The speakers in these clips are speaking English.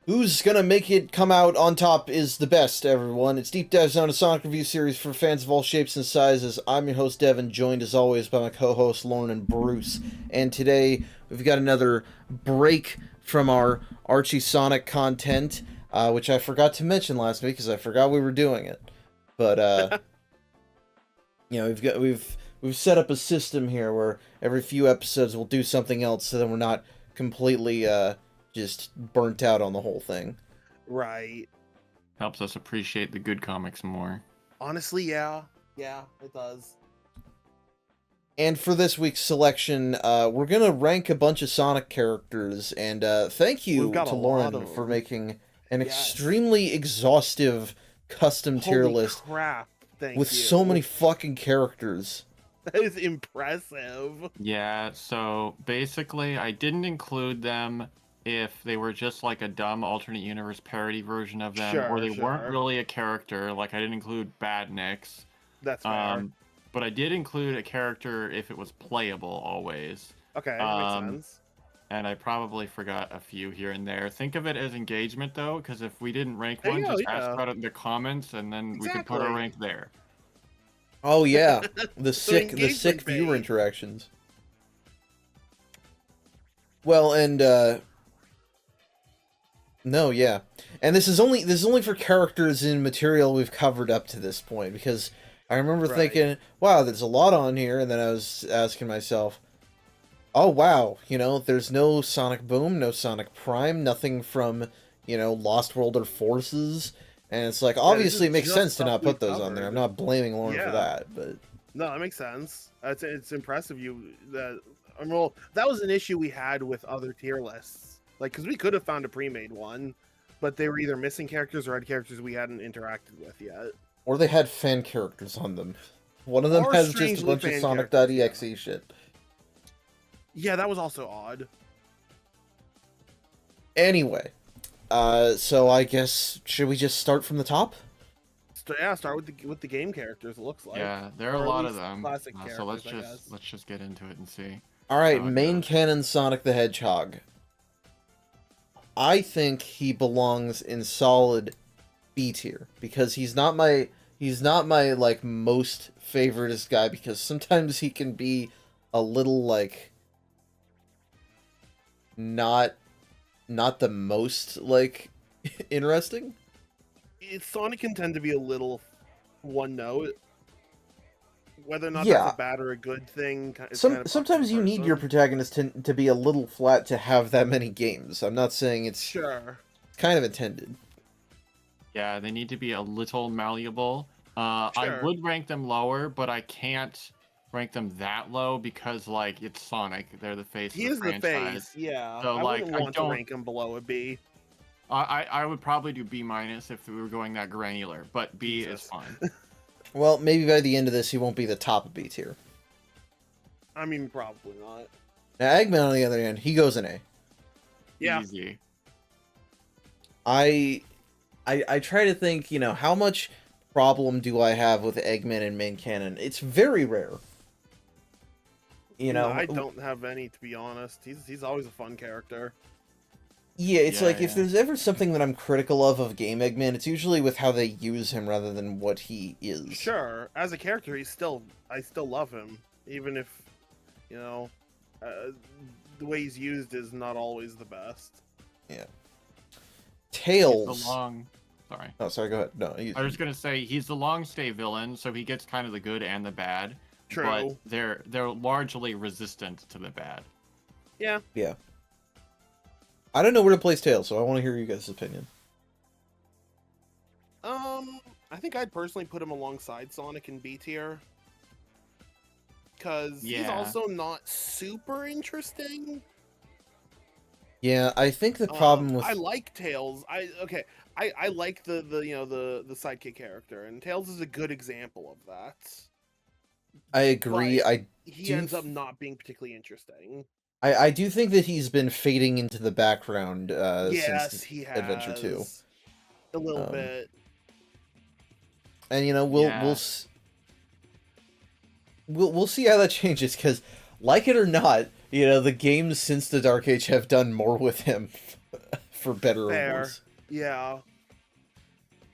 Who's gonna make it come out on top is the best, everyone. It's Deep Dives on a Sonic review series for fans of all shapes and sizes. I'm your host, Devin, joined as always by my co-hosts, Lauren and Bruce. And today, we've got another break from our Archie Sonic content, which I forgot to mention last week because I forgot we were doing it. But, we've set up a system here where every few episodes we'll do something else so that we're not completely, just burnt out on the whole thing. Right. Helps us appreciate the good comics more. Honestly, yeah. Yeah, it does. And for this week's selection, we're going to rank a bunch of Sonic characters, and thank you to Lauren for making an extremely exhaustive custom tier list with so many fucking characters. That is impressive. Yeah, so basically I didn't include them if they were just like a dumb alternate universe parody version of them, or they weren't really a character. Like I didn't include Badniks. That's fair. But I did include a character if it was playable always. Okay, makes sense. And I probably forgot a few here and there. Think of it as engagement though, because if we didn't rank one, just ask about it in the comments, and then we could put a rank there. Oh yeah, the sick viewer interactions. Well, and no, yeah. And this is only for characters in material we've covered up to this point, because I remember thinking, wow, there's a lot on here, and then I was asking myself, oh wow, there's no Sonic Boom, no Sonic Prime, nothing from, Lost World or Forces, and it's like, obviously it makes sense to not put those on there. I'm not blaming Lauren for that, but... No, that makes sense. It's impressive that was an issue we had with other tier lists. Like, because we could have found a pre-made one, but they were either missing characters or had characters we hadn't interacted with yet. Or they had fan characters on them. One of them has just a bunch of Sonic.exe shit. Yeah, that was also odd. Anyway, so I guess, should we just start from the top? Start with the game characters, it looks like. Yeah, there are a lot of them. So let's just get into it and see. Alright, main canon Sonic the Hedgehog. I think he belongs in solid B tier, because he's not my like most favoritist guy, because sometimes he can be a little like not the most like interesting. Sonic can tend to be a little one note. Whether or not that's a bad or a good thing. Sometimes you need your protagonist to be a little flat to have that many games. I'm not saying it's kind of intended. Yeah, they need to be a little malleable. I would rank them lower, but I can't rank them that low because, like, it's Sonic. They're the face of the franchise. He is the face, yeah. So, I wouldn't want to rank him below a B. I would probably do B- if we were going that granular, but B is fine. Well, maybe by the end of this, he won't be the top of B tier. I mean, probably not. Now, Eggman, on the other hand, he goes in A. Yeah. Easy. I try to think, how much problem do I have with Eggman in main canon? It's very rare. I don't have any, to be honest. He's always a fun character. Yeah, it's if there's ever something that I'm critical of Game Eggman, it's usually with how they use him rather than what he is. Sure, as a character, I still love him, even if, the way he's used is not always the best. Yeah. Tails. Sorry. Oh, sorry, go ahead. No, I was gonna say, he's the long stay villain, so he gets kind of the good and the bad. True. But they're largely resistant to the bad. Yeah. Yeah. I don't know where to place Tails, so I want to hear you guys' opinion. I think I'd personally put him alongside Sonic in B tier. Because he's also not super interesting. Yeah, I think the problem with... I like Tails. I like the sidekick character, and Tails is a good example of that. I agree. He ends up not being particularly interesting. I do think that he's been fading into the background since he has. Adventure 2. A little bit. And we'll see how that changes, because like it or not, the games since the Dark Age have done more with him for better or Fair. worse. Yeah.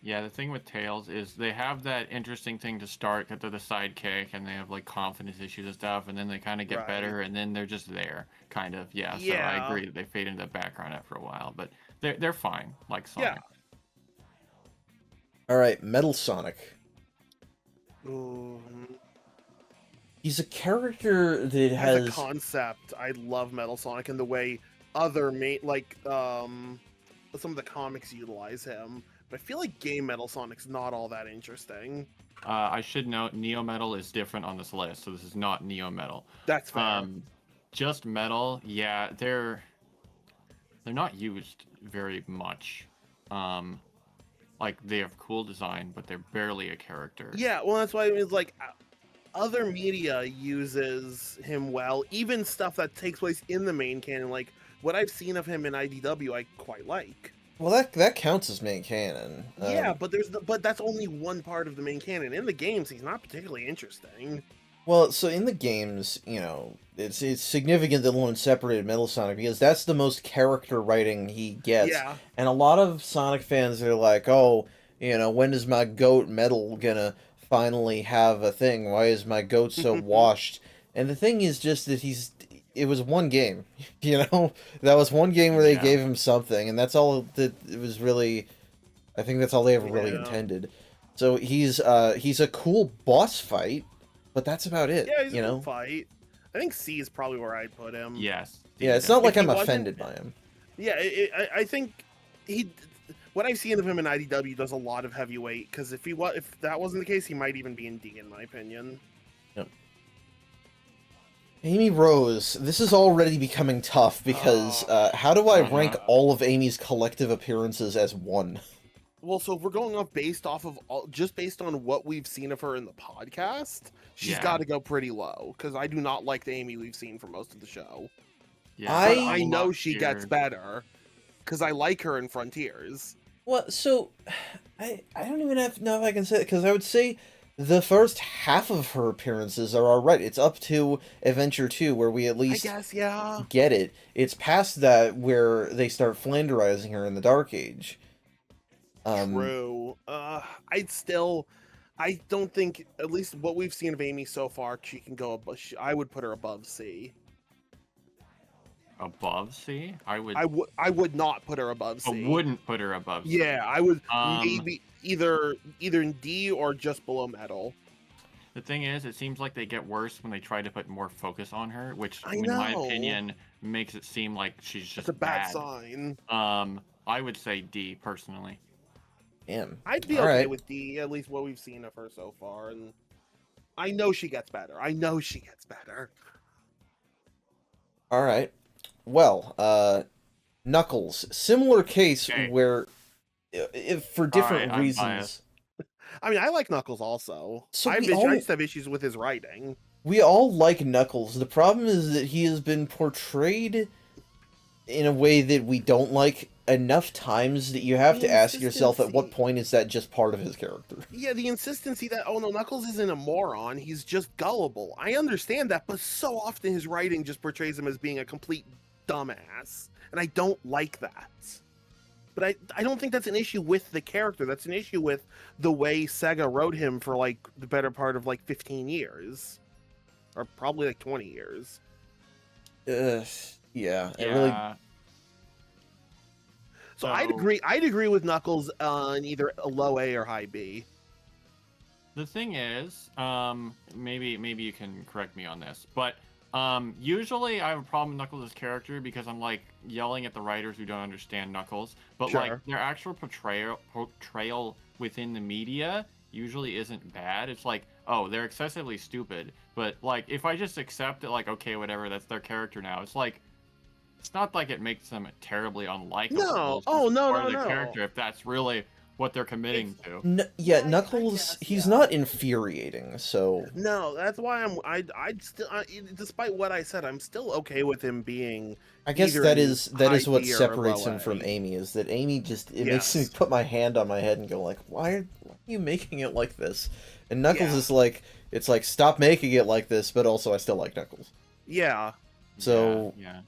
Yeah, the thing with Tails is they have that interesting thing to start because they're the sidekick and they have like confidence issues and stuff, and then they kind of get better, and then they're just there, kind of. Yeah, so I agree that they fade into the background after a while, but they're fine, like Sonic. Yeah. All right, Metal Sonic. Ooh. He's a character that has... As a concept, I love Metal Sonic and the way other some of the comics utilize him. But I feel like game Metal Sonic's not all that interesting. I should note Neo Metal is different on this list, so this is not Neo Metal. That's fair. Just Metal, yeah, they're not used very much. Like they have cool design, but they're barely a character. Yeah, well, that's why it was like other media uses him well, even stuff that takes place in the main canon. Like what I've seen of him in IDW, I quite like. Well, that counts as main canon. Yeah, but that's only one part of the main canon. In the games, he's not particularly interesting. Well, so in the games, you know, it's significant that Lone separated Metal Sonic because that's the most character writing he gets. Yeah. And a lot of Sonic fans are like, oh, you know, when is my goat Metal gonna finally have a thing? Why is my goat so washed? And the thing is just that it was one game, you know? That was one game where they gave him something, and that's all that it was really... I think that's all they ever really intended. So he's a cool boss fight, but that's about it. Yeah, he's a cool fight. I think C is probably where I'd put him. Yes. Yeah, it's not like I'm offended by him. Yeah, I think what I've seen of him in IDW does a lot of heavyweight, because if that wasn't the case, he might even be in D, in my opinion. Yep. Amy Rose, this is already becoming tough, because how do I rank all of Amy's collective appearances as one? Well, so if we're going off based on what we've seen of her in the podcast, she's got to go pretty low, because I do not like the Amy we've seen for most of the show. Yeah, I know she gets better, because I like her in Frontiers. Well, so I don't even know if I can say it, because I would say the first half of her appearances are alright. It's up to Adventure 2, where we at least get it. It's past that where they start flanderizing her in the Dark Age. True. I don't think, at least what we've seen of Amy so far, she can go above. I would put her above C. Above C? I would not put her above C. I wouldn't put her above C. Yeah, I would maybe either in D or just below Metal. The thing is, it seems like they get worse when they try to put more focus on her, which, in my opinion, makes it seem like she's just a bad sign. I would say D, personally. Damn. I'd be okay with D, at least what we've seen of her so far, and I know she gets better. All right. Well, Knuckles, similar case where, if for different reasons. I mean, I like Knuckles also. So I just have issues with his writing. We all like Knuckles. The problem is that he has been portrayed in a way that we don't like enough times that you have to ask yourself at what point is that just part of his character. Yeah, the insistency that, oh no, Knuckles isn't a moron, he's just gullible. I understand that, but so often his writing just portrays him as being a complete dumbass, and I don't like that. But I don't think that's an issue with the character. That's an issue with the way SEGA wrote him for like the better part of like 15 years. Or probably like 20 years. Yeah. Really... So I'd agree with Knuckles on either a low A or high B. The thing is, maybe you can correct me on this, but usually I have a problem with Knuckles' character because I'm like yelling at the writers who don't understand Knuckles, but like their actual portrayal within the media usually isn't bad. It's like, oh, they're excessively stupid, but like if I just accept it, like, okay, whatever, that's their character now. It's like, it's not like it makes them terribly unlikable. No, no. character, if that's really what they're committing to. Knuckles, he's not infuriating, so... No, that's why I'd still, despite what I said, I'm still okay with him being... I guess that is what separates him from Amy, is that Amy just, it makes me put my hand on my head and go like, why are you making it like this? And Knuckles is like, it's like, stop making it like this, but also I still like Knuckles. Yeah. So... Yeah.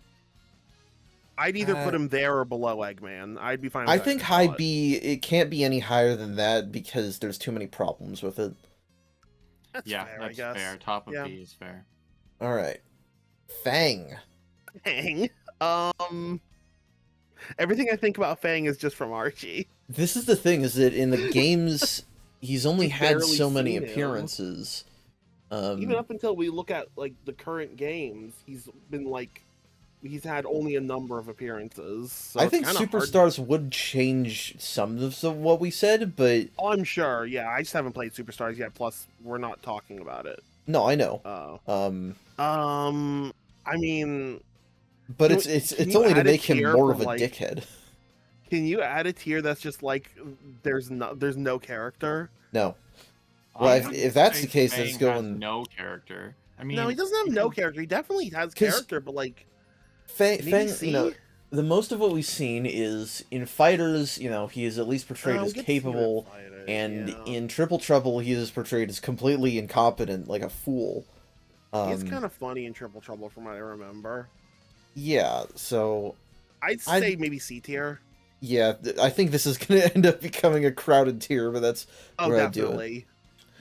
I'd either put him there or below Eggman. I'd be fine with I that think high B, it can't be any higher than that because there's too many problems with it. That's Yeah, fair, that's I guess. fair. Top of Yeah. B is fair. All right. Fang. Fang. Everything I think about Fang is just from Archie. This is the thing, is that in the games, he's only We've had barely so many seen him. appearances. Even up until we look at like the current games, he's been like, he's had only a number of appearances. So I think Superstars would change some of what we said, but oh, I'm sure. Yeah, I just haven't played Superstars yet. Plus, we're not talking about it. no, I know. I mean, but it's only to make him more of a dickhead. Can you add a tier that's just like there's no character? No. Well, if that's the case, then it's going no character. I mean, no, he doesn't have no character. He definitely has character, but like Fang, you know, the most of what we've seen is in Fighters. You know, he is at least portrayed as capable, and in Triple Trouble, he is portrayed as completely incompetent, like a fool. He's kind of funny in Triple Trouble, from what I remember. Yeah, so I'd say maybe C tier. Yeah, I think this is going to end up becoming a crowded tier, but that's where definitely. I do it.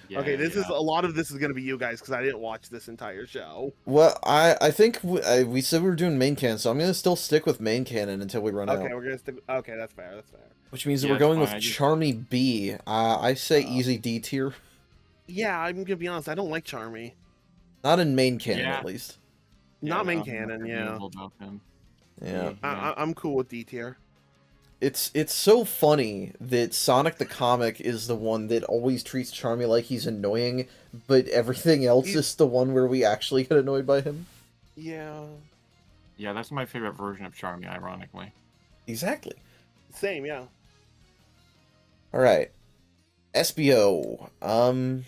Yeah, okay, this is a lot of this is going to be you guys because I didn't watch this entire show. Well, I think we said we were doing main canon, so I'm going to still stick with main canon until we run out. Okay, we're going to stick. Okay, that's fair. That's fair. Which means that we're going with Charmy B. I say easy D tier. Yeah, I'm going to be honest. I don't like Charmy. Not in main canon, at least. Not main canon. Yeah. Yeah. I'm cool with D tier. It's so funny that Sonic the Comic is the one that always treats Charmy like he's annoying, but everything else is the one where we actually get annoyed by him. Yeah. Yeah, that's my favorite version of Charmy, ironically. Exactly. Same, yeah. Alright. SBO. I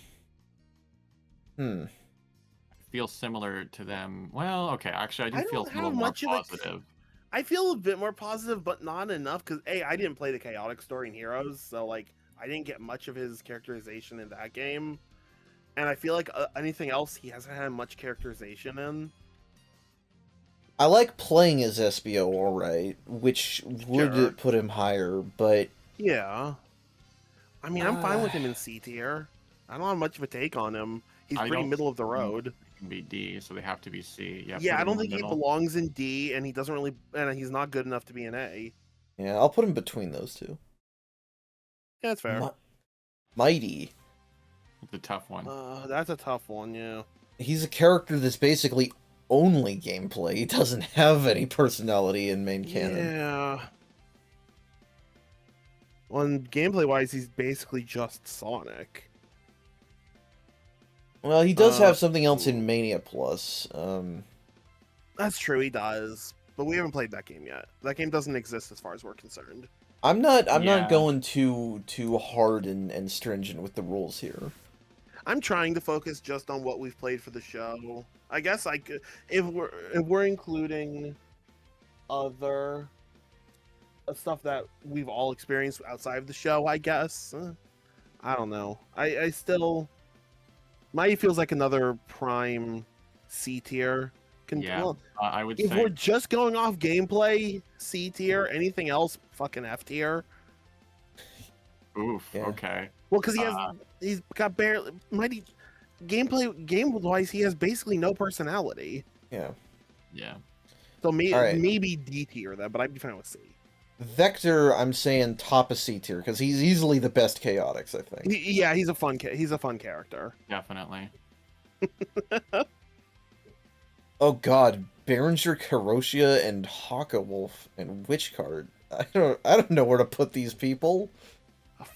feel similar to them. Well, okay, actually I do feel a little more positive. I feel a bit more positive, but not enough, because A, I didn't play the Chaotic Story in Heroes, so, like, I didn't get much of his characterization in that game. And I feel like anything else, he hasn't had much characterization in. I like playing as SBO, alright, which would put him higher, but... Yeah. I mean, I'm fine with him in C tier. I don't have much of a take on him. He's pretty middle of the road. Can be D, so they have to be C. Yeah, I don't think he belongs in D, and he doesn't really, and he's not good enough to be an A. Yeah, I'll put him between those two. Yeah, that's fair. Mighty. It's a tough one. That's a tough one, yeah. He's a character that's basically only gameplay. He doesn't have any personality in main canon. Yeah. Well, gameplay-wise, he's basically just Sonic. Well, he does have something else in Mania Plus. That's true, he does. But we haven't played that game yet. That game doesn't exist as far as we're concerned. I'm not going too hard and stringent with the rules here. I'm trying to focus just on what we've played for the show. I guess I could, if we're including other stuff that we've all experienced outside of the show, I guess. I don't know. I still... Mighty feels like another prime C tier. I would say... If we're just going off gameplay, C tier. Anything else, fucking F tier. Oof, okay. Well, because he's got barely... Mighty... Game-wise, he has basically no personality. Yeah. Yeah. So maybe D tier, then, but I'd be fine with C. Vector, I'm saying top of C tier because he's easily the best Chaotix, I think. Yeah, he's a fun character. Definitely. Oh God, Berenger, Karoshia, and Haka Wolf and Witchcard. I don't know where to put these people.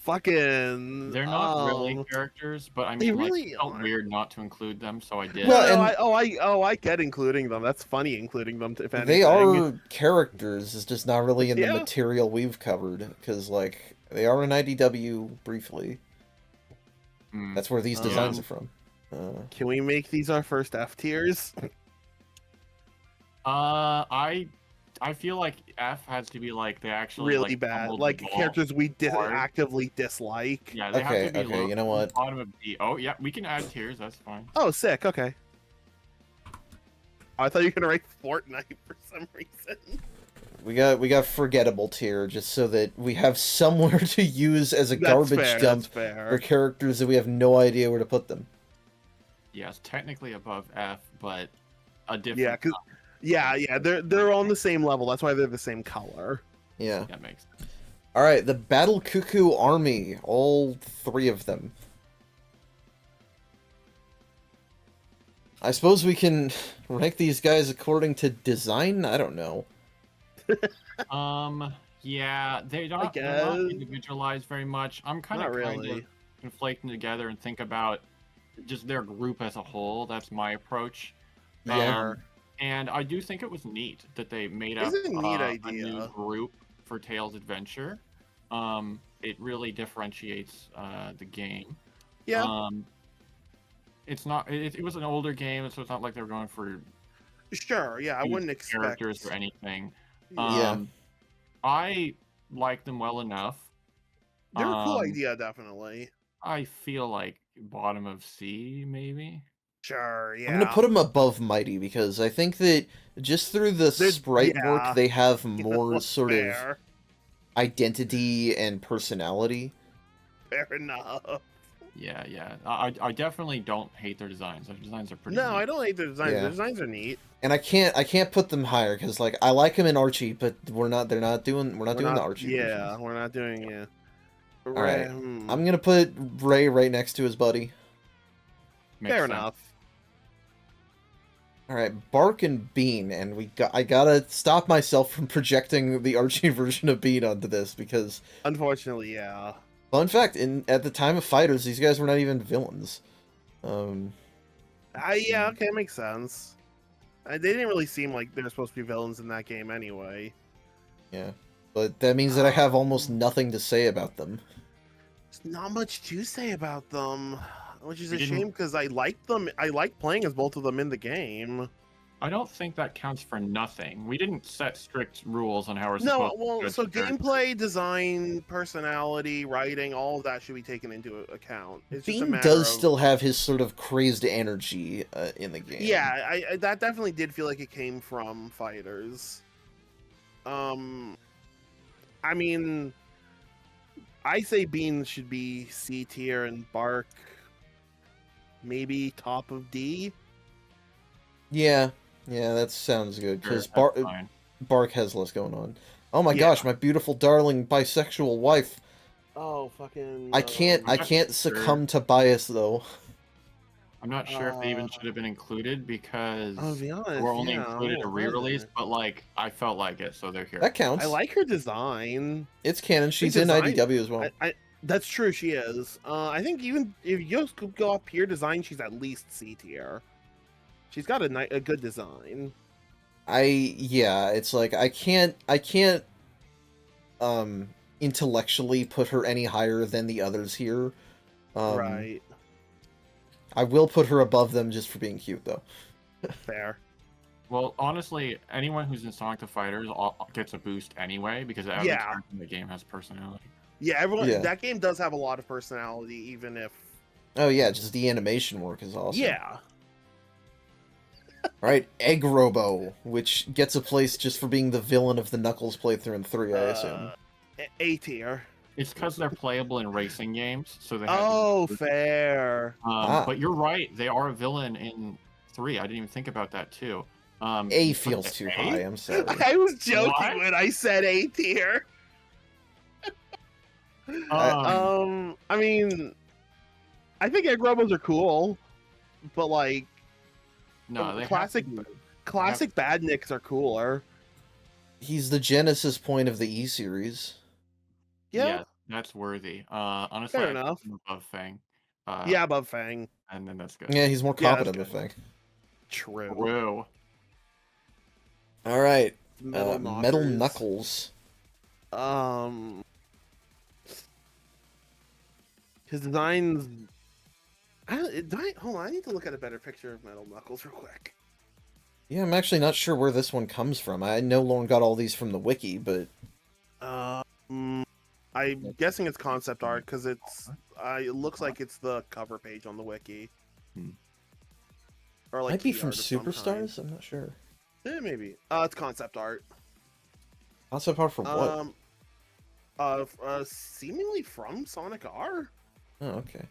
Fucking. They're not really characters, but I mean, it felt weird not to include them, so I did. Well, I get including them. That's funny including them. If anything. They are characters. It's just not really in the material we've covered because, like, they are in IDW briefly. That's where these designs are from. Can we make these our first F tiers? I feel like F has to be like they actually really bad, like characters we actively dislike. Yeah, they have to be you know what? Bottom of D. Oh yeah, we can add tiers. That's fine. Oh, sick. Okay. I thought you were gonna write Fortnite for some reason. we got forgettable tier just so that we have somewhere to use as a garbage dump for characters that we have no idea where to put them. Yes, technically above F, but a different. Yeah, they're on the same level. That's why they're the same color. Yeah, that makes sense. All right, the Battle Cuckoo Army, all 3 of them. I suppose we can rank these guys according to design? I don't know. Yeah, they're not individualized very much. I'm kind of conflating together and think about just their group as a whole. That's my approach. Yeah. And I do think it was neat that they made up a new group for Tails Adventure. It really differentiates the game. Yeah. It's not. It was an older game, so it's not like they were going for. Sure. Yeah, I wouldn't expect characters or anything. Yeah. I like them well enough. They're a cool idea, definitely. I feel like bottom of C, maybe. Sure, yeah. I'm gonna put them above Mighty because I think that just through the sprite work, they have more sort of identity and personality. Fair enough. Yeah. I definitely don't hate their designs. Their designs are pretty. No, neat. I don't hate their designs. Yeah. Their designs are neat. And I can't put them higher because like I like them in Archie, but we're not doing the Archie. Yeah, versions. We're not doing it. All right, I'm gonna put Ray right next to his buddy. Fair enough. All right, Bark and Bean, and I gotta stop myself from projecting the Archie version of Bean onto this because unfortunately, yeah. Fun fact: at the time of Fighters, these guys were not even villains. Yeah, okay, makes sense. They didn't really seem like they were supposed to be villains in that game anyway. Yeah, but that means that I have almost nothing to say about them. There's not much to say about them, which is a shame because I like them. I like playing as both of them in the game. I don't think that counts for nothing. We didn't set strict rules on how we're supposed to. So gameplay, design, personality, writing, all of that should be taken into account. It's Bean does still have his sort of crazed energy in the game. Yeah, that definitely did feel like it came from Fighters. I mean, I say Bean should be C tier and Bark maybe top of D. Yeah, that sounds good because Bark has less going on. Oh my gosh, my beautiful, darling, bisexual wife. Oh fucking! I can't succumb to bias though. I'm not sure if they even should have been included because honest, we're only included a re-release, but like I felt like it, so they're here. That counts. I like her design. It's canon. She's in IDW as well. That's true. She is. I think even if you go off pure design, she's at least C tier. She's got a good design. It's like I can't intellectually put her any higher than the others here. Right. I will put her above them just for being cute though. Fair. Well, honestly, anyone who's in Sonic the Fighters gets a boost anyway because every character in the game has personality. Yeah, everyone. Yeah. That game does have a lot of personality, even if. Oh yeah, just the animation work is awesome. Yeah. Alright, Egg Robo, which gets a place just for being the villain of the Knuckles playthrough in 3, I assume. A tier. It's because they're playable in racing games, so they have fair. But you're right, they are a villain in 3. I didn't even think about that, too. A feels too high, I'm sorry. I was joking when I said A tier. I mean, I think Egg Robos are cool, but like, no, they classic Badniks are cooler. He's the genesis point of the E series. Yeah, that's worthy. Honestly, fair enough. Above Fang. Above Fang. And then that's good. Yeah, he's more competent than Fang. True. All right, Metal Knuckles. His designs. Hold on, I need to look at a better picture of Metal Knuckles real quick. Yeah, I'm actually not sure where this one comes from. I know Lauren got all these from the wiki, but I'm guessing it's concept art because it looks like it's the cover page on the wiki. Or like might be from Superstars. I'm not sure. Maybe. It's concept art. Concept art for what? Seemingly from Sonic R. Oh, okay.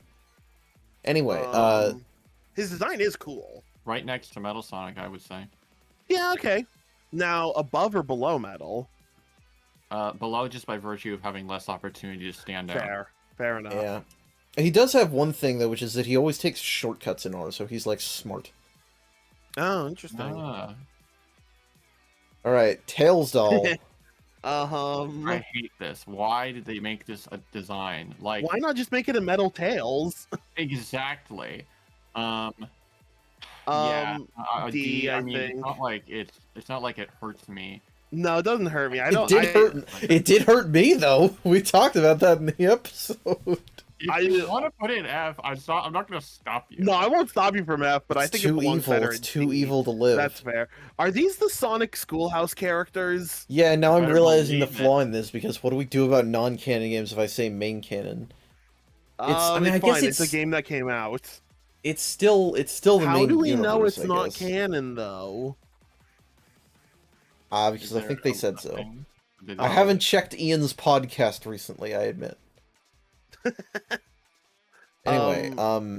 Anyway, his design is cool. Right next to Metal Sonic, I would say. Yeah, okay. Now, above or below Metal? Below, just by virtue of having less opportunity to stand out. Fair enough. yeah. He does have one thing, though, which is that he always takes shortcuts in R, so he's, like, smart. Oh, interesting. Ah. Alright, Tails doll. I hate this. Why did they make this a design? Like, why not just make it a Metal Tails? Exactly. Yeah, D, I mean, think. it's not like it hurts me. No, it doesn't hurt me. It did hurt me, though. We talked about that in the episode. If you want to put it in F, I'm not going to stop you. No, I won't stop you from F, but I think it belongs better. It's too evil to live. That's fair. Are these the Sonic Schoolhouse characters? Yeah, now I'm realizing the flaw in this, because what do we do about non-canon games if I say main canon? I guess it's a game that came out. It's still the main universe, How do we know it's not canon, though? Because I think they said so. I haven't checked Ian's podcast recently, I admit. Anyway,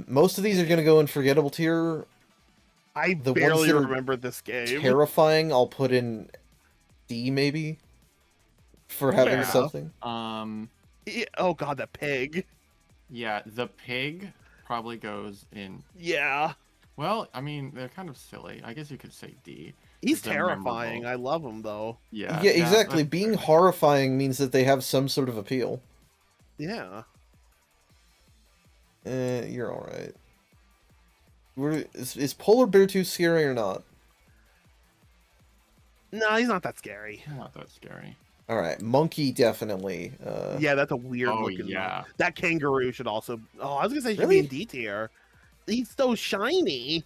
most of these are gonna go in forgettable tier. I barely remember this game. Terrifying, I'll put in D, maybe? For having something. Yeah, oh god, that pig. Yeah, the pig probably goes in. Yeah. Well, I mean, they're kind of silly. I guess you could say D. He's terrifying. I love him, though. Yeah. Yeah, exactly. Being horrifying means that they have some sort of appeal. Yeah. You're alright. Is Polar Bear too scary or not? No, he's not that scary. Not that scary. Alright, Monkey definitely. Yeah, that's a weird looking one. That kangaroo should also... Oh, I was gonna say he should be in D tier. He's so shiny.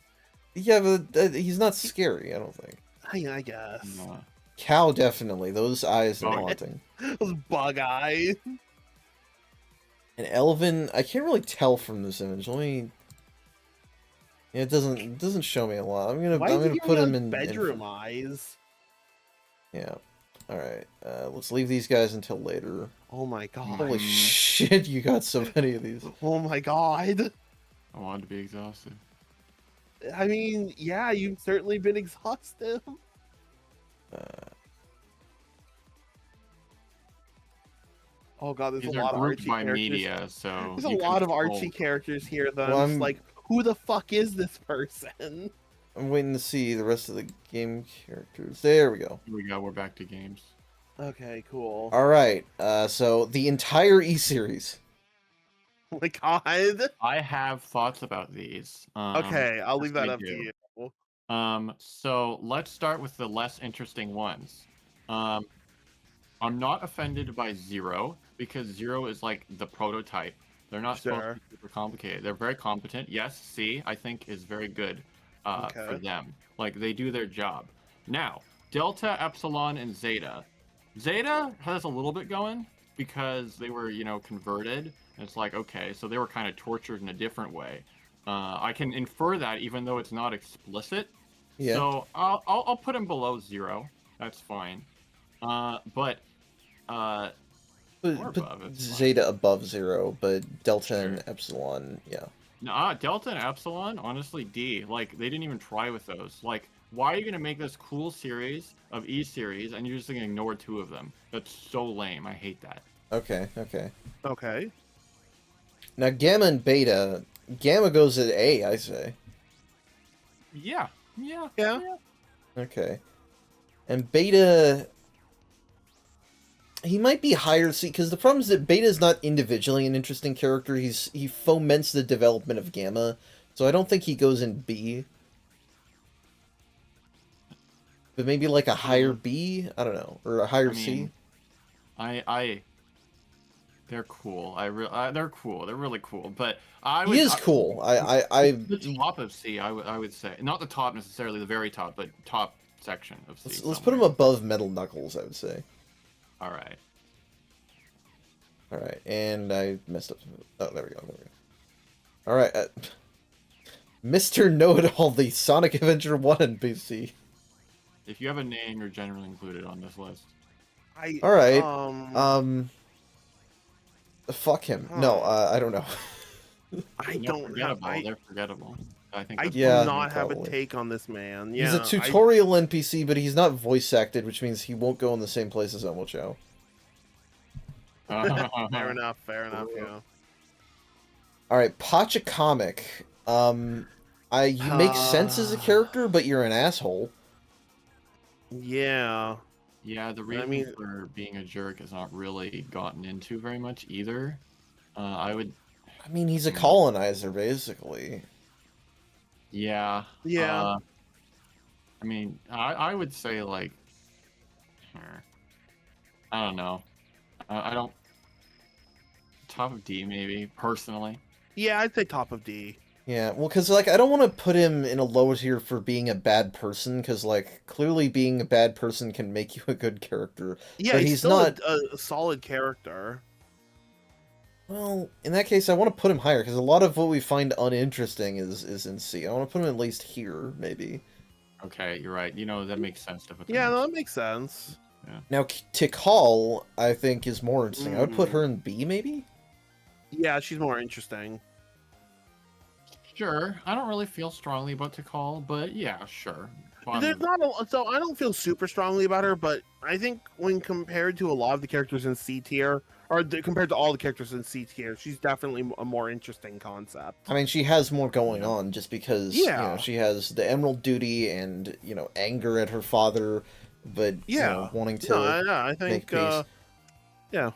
Yeah, but he's not scary, I don't think. I guess. No. Cow definitely. Those eyes are haunting. Those bug eyes. And Elvin, I can't really tell from this image. Let me... Yeah, it doesn't show me a lot. I'm gonna put him in bedroom eyes. Yeah. Alright. Let's leave these guys until later. Oh my god. Holy shit, you got so many of these. Oh my god. I wanted to be exhausted. I mean, yeah, you've certainly been exhausted. Oh god, there's a lot of Archie characters. Media, so there's a lot of Archie characters here that I'm just like, who the fuck is this person? I'm waiting to see the rest of the game characters. There we go. Here we go, we're back to games. Okay, cool. Alright, so the entire E-series. Oh my god. I have thoughts about these. Okay, I'll leave that up to you. So let's start with the less interesting ones. I'm not offended by Zero, because Zero is like the prototype. They're not supposed to be super complicated. They're very competent. Yes, C, I think, is very good for them. Like, they do their job. Now, Delta, Epsilon, and Zeta. Zeta has a little bit going, because they were, converted. And it's like, okay, so they were kind of tortured in a different way. I can infer that, even though it's not explicit. Yeah. So I'll put him below Zero. That's fine. But Zeta above Zero, but Delta and Epsilon, yeah. Nah, Delta and Epsilon, honestly, D. Like, they didn't even try with those. Like, why are you gonna make this cool series of E-series and you're just gonna ignore two of them? That's so lame. I hate that. Okay. Now, Gamma and Beta. Gamma goes at A, I say. Yeah. Okay. And Beta... He might be higher, because the problem is that Beta is not individually an interesting character. He foments the development of Gamma, so I don't think he goes in B. But maybe like a higher B? I don't know. Or a higher C? They're cool. They're cool. They're really cool. But he is cool. The top of C, I would say. Not the top necessarily, the very top, but top section of C. Let's put him above Metal Knuckles, I would say. Alright, and I messed up. Oh, there we go. Alright, Mr. Know-It-All, the Sonic Adventure 1 NPC. If you have a name, you're generally included on this list. All right. Fuck him. No, Huh. I don't know. I They're don't have. forgettable. They're forgettable. I think I that's do Yeah, not have a probably. take on this man. He's a Yeah, tutorial NPC, but he's not voice acted, which means he won't go in the same place as Omocho. Fair enough. Fair enough. Yeah. All right, Pachacamic. You make sense as a character, but you're an asshole. Yeah. Yeah, the reason for being a jerk is not really gotten into very much either. I mean, he's a colonizer, basically. Yeah. Yeah. I mean, I would say, like, I don't know. I don't. Top of D, maybe, personally. Yeah, I'd say top of D. Yeah, well, because, like, I don't want to put him in a lower tier for being a bad person, because, like, clearly being a bad person can make you a good character. Yeah, but he's still not a solid character. Well, in that case, I want to put him higher, because a lot of what we find uninteresting is in C. I want to put him at least here, maybe. Okay, you're right. You know, that makes sense to put them Yeah, no, that makes sense. Yeah. Now, Tikal, I think, is more interesting. I would put her in B, maybe? Yeah, she's more interesting. Sure. I don't really feel strongly about Tikal, but yeah, sure. There's not so I don't feel super strongly about her, but I think when compared to a lot of the characters in C tier, or compared to all the characters in C tier, she's definitely a more interesting concept. I mean, she has more going on just because, Yeah. you know, she has the Emerald Duty and, you know, anger at her father, but, you know, wanting to I think, make peace. Yeah.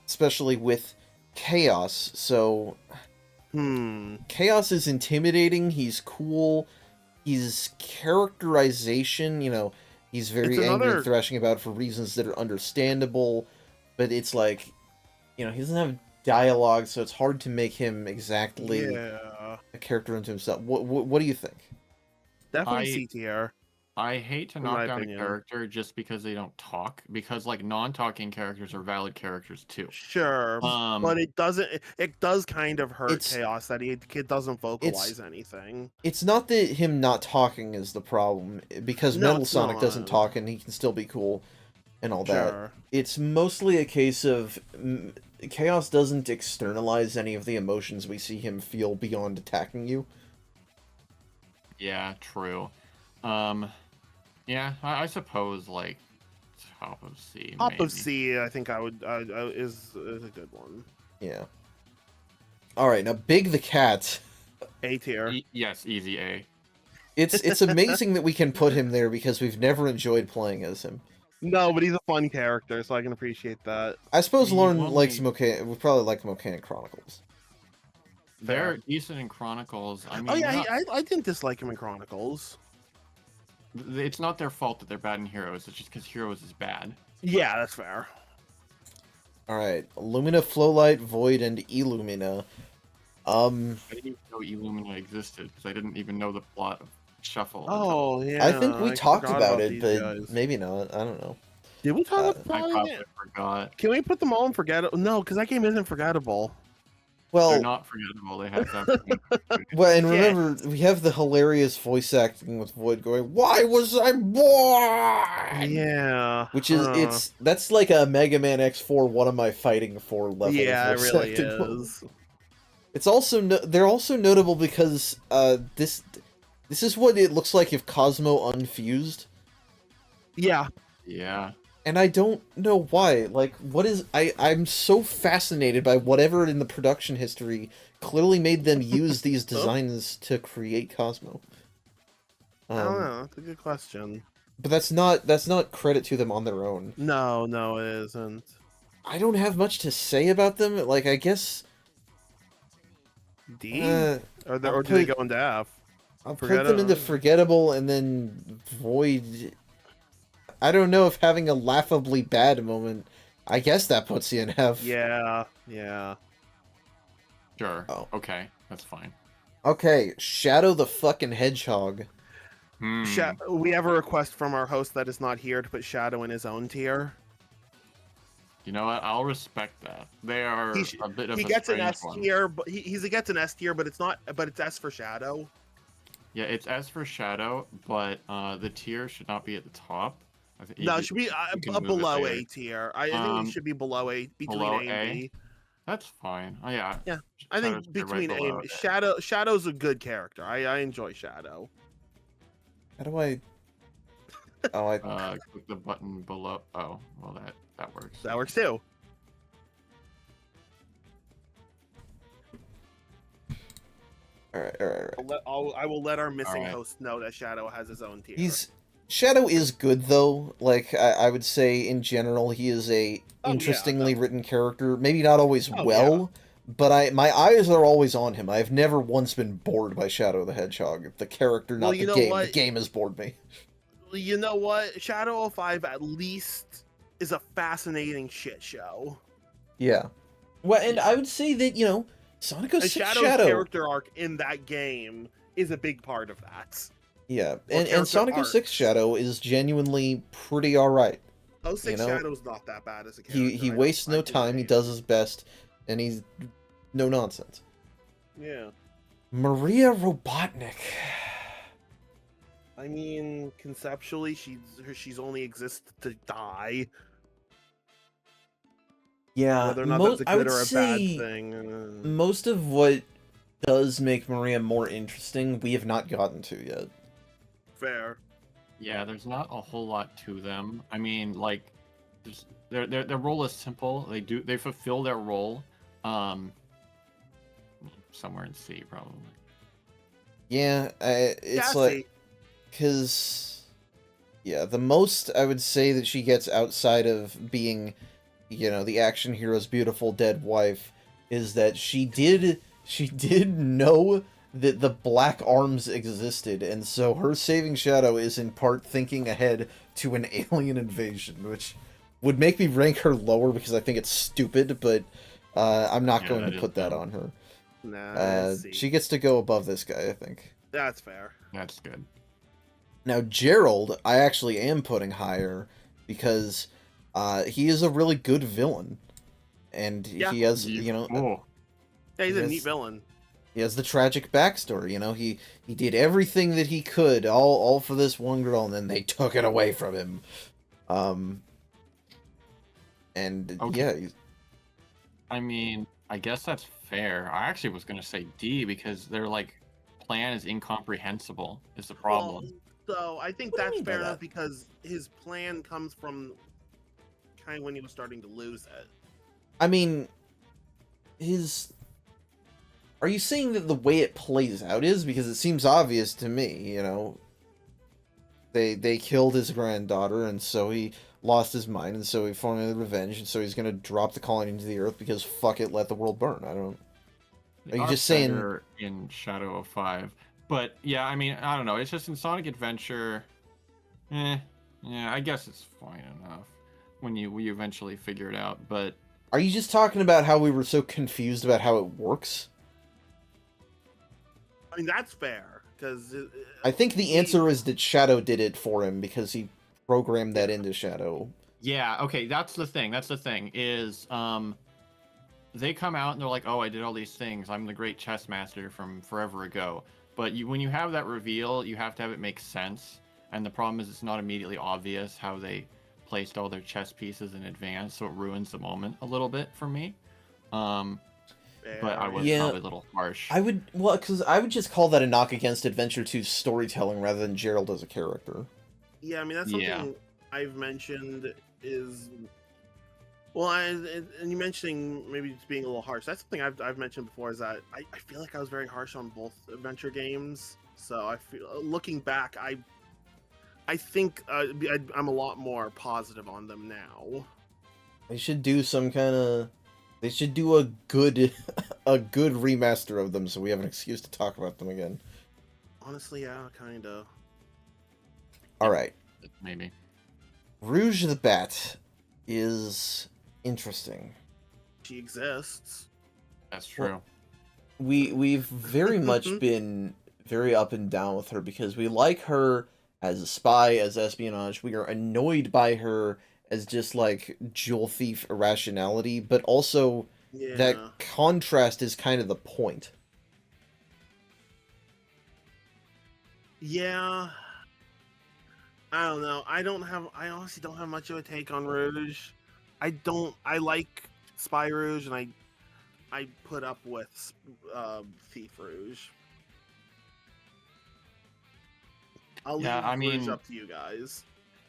Especially with Chaos, so... Chaos is intimidating, he's cool, his characterization, you know, he's very angry and thrashing about for reasons that are understandable, but it's like, you know, he doesn't have dialogue, so it's hard to make him exactly a character unto himself. What do you think? Definitely C tier. I hate to knock down a character just because they don't talk, because like non-talking characters are valid characters too. Sure, but it does kind of hurt Chaos that the kid doesn't vocalize anything. It's not that him not talking is the problem, because Metal Sonic doesn't talk and he can still be cool and all that. It's mostly a case of Chaos doesn't externalize any of the emotions we see him feel beyond attacking you. Yeah, true. Yeah, I suppose, like, top of C. Top of C, I think I would is a good one. Yeah. All right, now Big the Cat. A tier. Yes, easy A. It's amazing that we can put him there because we've never enjoyed playing as him. No, but he's a fun character, so I can appreciate that. I suppose Lauren likes him okay. We probably like him okay in Chronicles. They're decent in Chronicles. I mean, oh yeah, I didn't dislike him in Chronicles. It's not their fault that they're bad in Heroes. It's just because Heroes is bad. Yeah, that's fair. All right, Illumina, Flowlight, Void, and Illumina. I didn't even know Illumina existed because I didn't even know the plot of Shuffle. Oh yeah, I think we talked about it, but maybe not. I don't know. Did we talk about? I probably forgot. Can we put them all in forgettable? No, because that game isn't forgettable. Well, they're not forgettable. They have to. Well, and remember, we have the hilarious voice acting with Void going, "Why was I born?" Yeah, which is that's like a Mega Man X4 what am I fighting for level. Yeah, it really is. It's also they're also notable because this is what it looks like if Cosmo unfused. Yeah. Yeah. And I don't know why. Like, what is... I'm so fascinated by whatever in the production history clearly made them use these designs to create Cosmo. I don't know. That's a good question. But that's not credit to them on their own. No, it isn't. I don't have much to say about them. Like, I guess... D? Or do they go into F? I'll put them into Forgettable and then Void... I don't know if having a laughably bad moment, I guess that puts you in F. Yeah. Sure. Oh. Okay, that's fine. Okay, Shadow the fucking Hedgehog. We have a request from our host that is not here to put Shadow in his own tier. You know what? I'll respect that. They are a bit of he a gets an S one. tier, but he gets an S tier, but it's not. But it's S for Shadow. Yeah, it's S for Shadow, but the tier should not be at the top. I think No, it should be below A tier. I think it should be below A, between A and B. That's fine. Oh yeah. Yeah, I think between A and B. Shadow's a good character. I enjoy Shadow. How do I? Oh, I click the button below. Oh, well that works. That works too. All right. I will let our missing host know that Shadow has his own tier. Shadow is good though. Like I would say in general, he is a interestingly written character. Maybe not always but my eyes are always on him. I've never once been bored by Shadow the Hedgehog. The character, not the game. The game has bored me. You know what? Shadow 05 at least is a fascinating shit show. Yeah. Well, and I would say that, Sonic 06 Shadow's character arc in that game is a big part of that. Yeah, and Sonic 06 Shadow is genuinely pretty alright. 06 Shadow's not that bad as a character. He wastes no time, he does his best, and he's no nonsense. Yeah. Maria Robotnik. I mean, conceptually, she's only exists to die. Yeah, whether or not that's a good or a bad thing. Most of what does make Maria more interesting, we have not gotten to yet. Fair. Yeah, there's not a whole lot to them. I mean, like, their role is simple. They fulfill their role. Somewhere in C, probably. Yeah, it's like, because, yeah, the most I would say that she gets outside of being, the action hero's beautiful dead wife, is that she did know that the Black Arms existed, and so her saving Shadow is in part thinking ahead to an alien invasion, which would make me rank her lower because I think it's stupid, but I'm not going to put that on her. Nah, she gets to go above this guy, I think. That's fair. That's good. Now, Gerald, I actually am putting higher because he is a really good villain. And he has, Oh. Yeah, he's a neat villain. He has the tragic backstory, he did everything that he could, all for this one girl, and then they took it away from him. I mean, I guess that's fair. I actually was gonna say D because their plan is incomprehensible. Is the problem? So I think that's fair enough because his plan comes from kind of when he was starting to lose it. I mean, are you saying that the way it plays out is? Because it seems obvious to me, They killed his granddaughter, and so he lost his mind, and so he formulated revenge, and so he's gonna drop the colony into the earth because fuck it, let the world burn. I don't... Are you just saying... in Shadow 05. But, yeah, I mean, I don't know. It's just in Sonic Adventure... yeah, I guess it's fine enough when you eventually figure it out, but... Are you just talking about how we were so confused about how it works? I mean, that's fair, because... I think the answer is that Shadow did it for him, because he programmed that into Shadow. Yeah, okay, that's the thing, is, they come out and they're like, oh, I did all these things, I'm the great chess master from forever ago. But when you have that reveal, you have to have it make sense, and the problem is it's not immediately obvious how they placed all their chess pieces in advance, so it ruins the moment a little bit for me. But I was probably a little harsh. Because I would just call that a knock against Adventure 2's storytelling rather than Gerald as a character. Yeah, I mean, that's something I've mentioned is... Well, and you mentioning maybe it's being a little harsh. That's something I've mentioned before, is that I feel like I was very harsh on both adventure games. So I feel, looking back, I think I'm a lot more positive on them now. They should do some kind of... They should do a good remaster of them so we have an excuse to talk about them again. Honestly, yeah, kind of. Alright. Maybe. Rouge the Bat is interesting. She exists. That's true. Well, we've very much been very up and down with her because we like her as a spy, as espionage. We are annoyed by her as just jewel thief irrationality, but also that contrast is kind of the point. Yeah. I don't know. I honestly don't have much of a take on Rouge. I like Spy Rouge, and I put up with Thief Rouge. I'll leave Rouge up to you guys.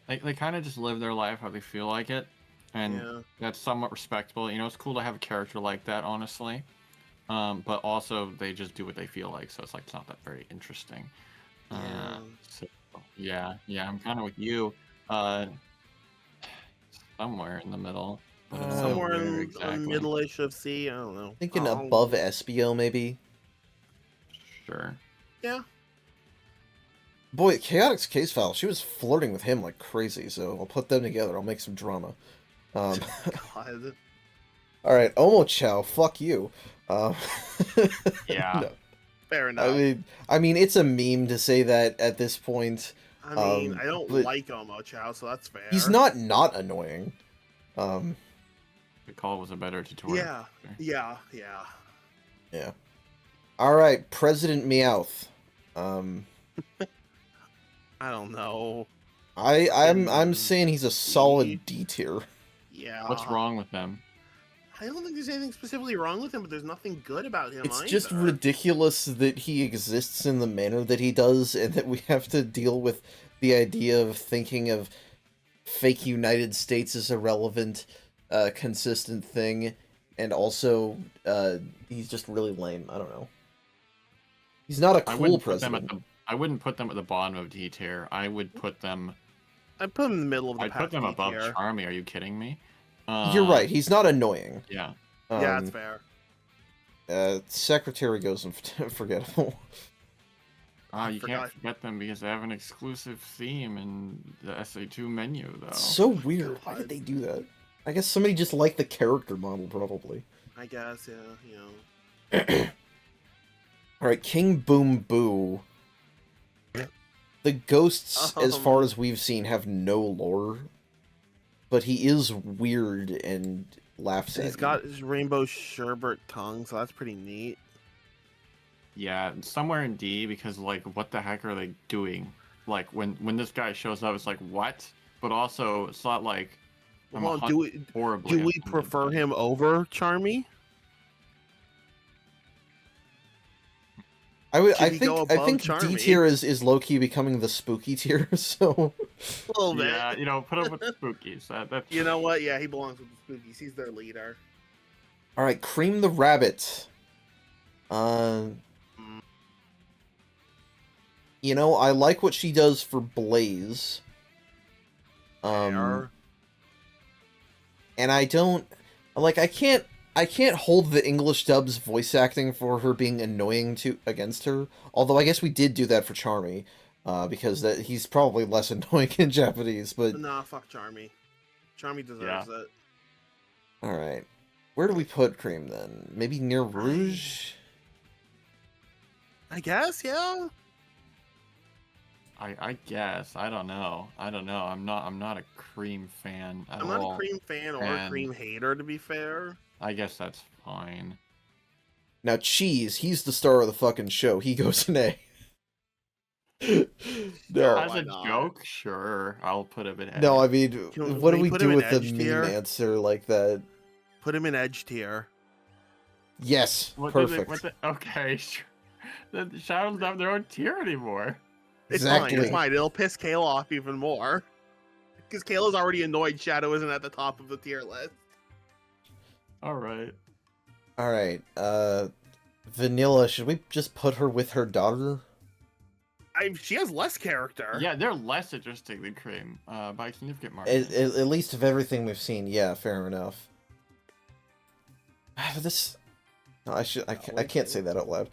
They kind of just live their life how they feel like it, and that's somewhat respectable. You know, it's cool to have a character like that, honestly. But also they just do what they feel like, so it's like it's not that very interesting. So yeah, I'm kind of with you. Somewhere in the middle. Somewhere in the middle-ish of C. I don't know. Thinking above Espio, maybe. Sure. Yeah. Boy, Chaotix Case File, she was flirting with him like crazy, so I'll put them together. I'll make some drama. God. Alright, Omochao, fuck you. Yeah. No. Fair enough. I mean, it's a meme to say that at this point. I mean, I don't like Omochao, so that's fair. He's not annoying. The call was a better tutorial. Yeah. Alright, President Meowth. I don't know. I'm saying he's a solid D tier. Yeah. What's wrong with them? I don't think there's anything specifically wrong with him, but there's nothing good about him. It's either. just ridiculous that he exists in the manner that he does, and that we have to deal with the idea of thinking of fake United States as a relevant, consistent thing, and also, he's just really lame. I don't know. He's not a cool president. I wouldn't put them at the bottom of D tier. I would put them... I'd put them in the middle of the I'd put them above Charmy. Are you kidding me? You're right. He's not annoying. Yeah. Yeah, that's fair. Secretary goes unforgettable. You can't forget them because they have an exclusive theme in the SA2 menu, though. It's so weird. Why did they do that? I guess somebody just liked the character model, probably. I guess, yeah, you know. Alright, King Boom Boo. The ghosts, as far as we've seen, have no lore. But he is weird and laughs at He's got his rainbow sherbet tongue, so that's pretty neat. Yeah, somewhere in D, because, like, what the heck are they doing? Like, when this guy shows up, it's like, what? But also, it's not like... Well, do we prefer him over Charmy? I think D tier is low key becoming the spooky tier, so a little bit. Yeah, you know, put him with the spookies. That's... You know what? Yeah, he belongs with the spookies. He's their leader. All right, Cream the Rabbit. You know, I like what she does for Blaze. And I don't like. I can't hold the English dub's voice acting for her being annoying against her. Although I guess we did do that for Charmy, because he's probably less annoying in Japanese. But nah, fuck Charmy. Charmy deserves it. All right, where do we put Cream then? Maybe near Rouge. I guess, yeah. I guess. I don't know. I'm not a Cream fan at all. I'm not a Cream fan or a Cream hater, to be fair. I guess that's fine. Now, Cheese, he's the star of the fucking show. He goes an A. No. As a joke, sure. I'll put him in edge. No, I mean, what do we do with the meme answer like that? Put him in edge tier. Yes, perfect. Okay, sure. The Shadows don't have their own tier anymore. Exactly. It's fine. It'll piss Kayla off even more. Because Kayla's already annoyed Shadow isn't at the top of the tier list. Alright. Alright, Vanilla, should we just put her with her daughter? She has less character. Yeah, they're less interesting than Cream, by a significant margin. At least of everything we've seen, yeah, fair enough. This... No, I can't say that out loud.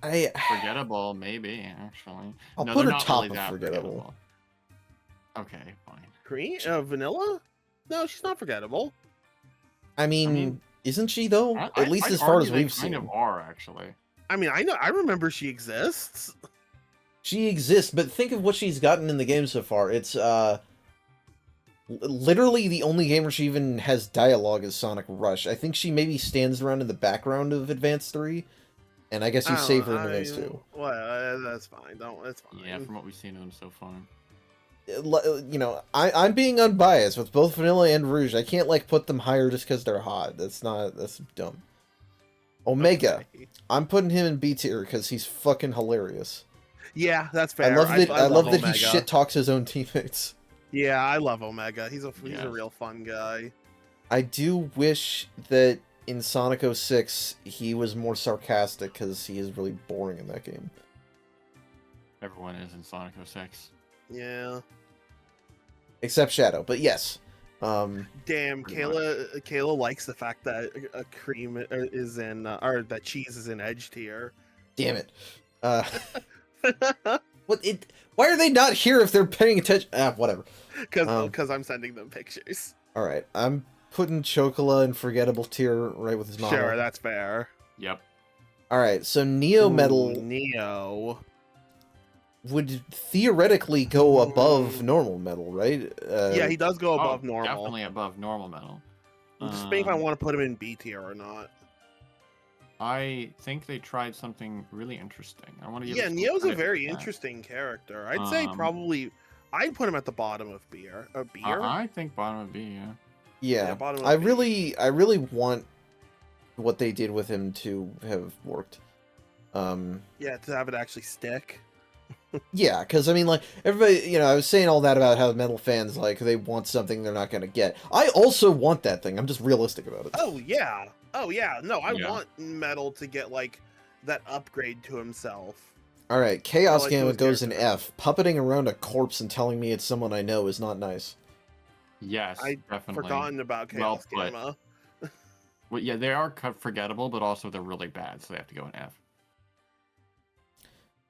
Forgettable, maybe, actually. I'll put her top really of forgettable. Okay, fine. Cream? Vanilla? No, she's not forgettable. I mean, isn't she though? At least as far as we've seen. Kind of are, actually. I mean, I remember she exists. She exists, but think of what she's gotten in the game so far. It's literally the only game where she even has dialogue is Sonic Rush. I think she maybe stands around in the background of Advance 3, and I guess you save her in Advance 2. Well, that's fine. It's fine. Yeah, from what we've seen of them so far. you know, I'm being unbiased with both Vanilla and Rouge. I can't like put them higher just because they're hot. That's dumb. Omega, Okay. I'm putting him in B tier because he's fucking hilarious. Yeah, that's fair. I love that Omega. he shit talks his own teammates. Yeah, I love Omega. He's a real fun guy. I do wish that in Sonic 06 he was more sarcastic because he is really boring in that game. Everyone is in Sonic 06. Yeah. Except Shadow, but yes. Damn, Kayla likes the fact that a cream is in, or that cheese is in Edge tier. Damn it. Why are they not here if they're paying attention? Whatever. Because I'm sending them pictures. All right, I'm putting Chocola in forgettable tier right with his mama. Sure, that's fair. Yep. All right, so Neo Metal Neo would theoretically go above normal metal, right? Yeah, he does go above normal. Definitely above normal metal. I'm just thinking if I want to put him in B tier or not. I think they tried something really interesting. I want to give. Yeah, Neo's a very interesting character. I'd say probably I'd put him at the bottom of beer. I think bottom of B. Yeah. Bottom of I B. really want what they did with him to have worked. Yeah, to have it actually stick. Yeah, because I mean, like, everybody, you know, I was saying all that about how metal fans, like, they want something they're not going to get. I also want that thing. I'm just realistic about it. Oh, yeah. No, I want Metal to get, like, that upgrade to himself. All right, Chaos Gamma goes in F. Puppeting around a corpse and telling me it's someone I know is not nice. Yes, I'd definitely. forgotten about Chaos Gamma. Well, yeah, they are forgettable, but also they're really bad, so they have to go in F.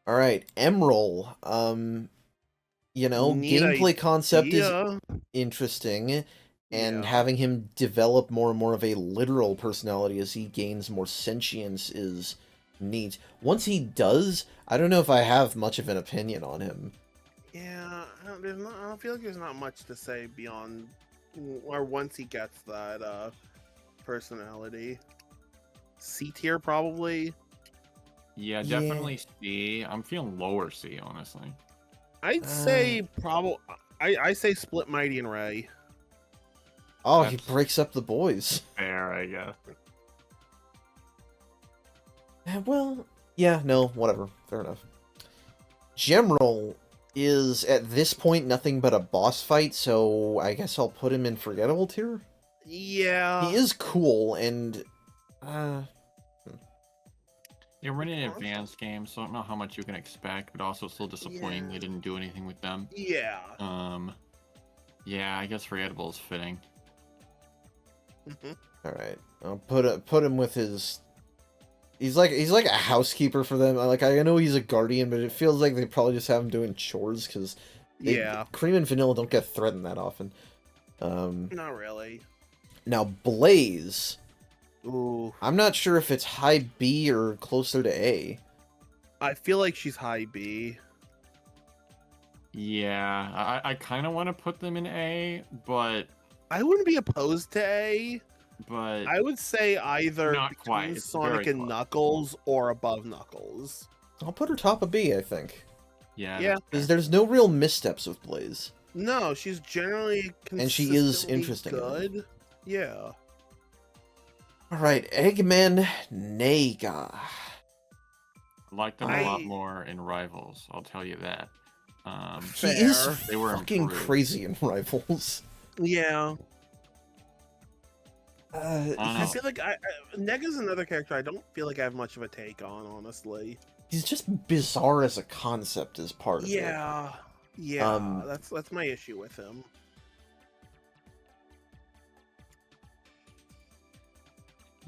All right, Emerald. You know, gameplay concept is interesting, and having him develop more and more of a literal personality as he gains more sentience is neat. Once he does, I don't know if I have much of an opinion on him. Yeah, I don't feel like there's not much to say beyond, or once he gets that personality. C tier probably. Yeah, definitely C. I'm feeling lower C, honestly. I'd say probably. I say split Mighty and Ray. Oh, he breaks up the boys. Fair, I guess. Well, yeah, no, whatever. Fair enough. General is, at this point, nothing but a boss fight, so I guess I'll put him in forgettable tier? Yeah. He is cool, and... You're running an advanced game, so I don't know how much you can expect, but also still disappointing they didn't do anything with them. Yeah. Yeah, I guess forgettable is fitting. Alright, I'll put him with his... He's like a housekeeper for them. Like, I know he's a guardian, but it feels like they probably just have him doing chores, because Cream and Vanilla don't get threatened that often. Not really. Now, Blaze... Ooh. I'm not sure if it's high B or closer to A. I feel like she's high B. Yeah, I kind of want to put them in A, but... I wouldn't be opposed to A. But... I would say either not quite. Between Sonic and Knuckles or above Knuckles. I'll put her top of B, I think. Yeah. Because there's no real missteps with Blaze. No, she's generally and she is interesting. Good. Yeah. Alright, Eggman Nega. I like them a lot more in Rivals, I'll tell you that. He is fucking crazy in Rivals. Yeah. I feel like Nega's another character I don't feel like I have much of a take on, honestly. He's just bizarre as a concept as part of it. Yeah. That's my issue with him.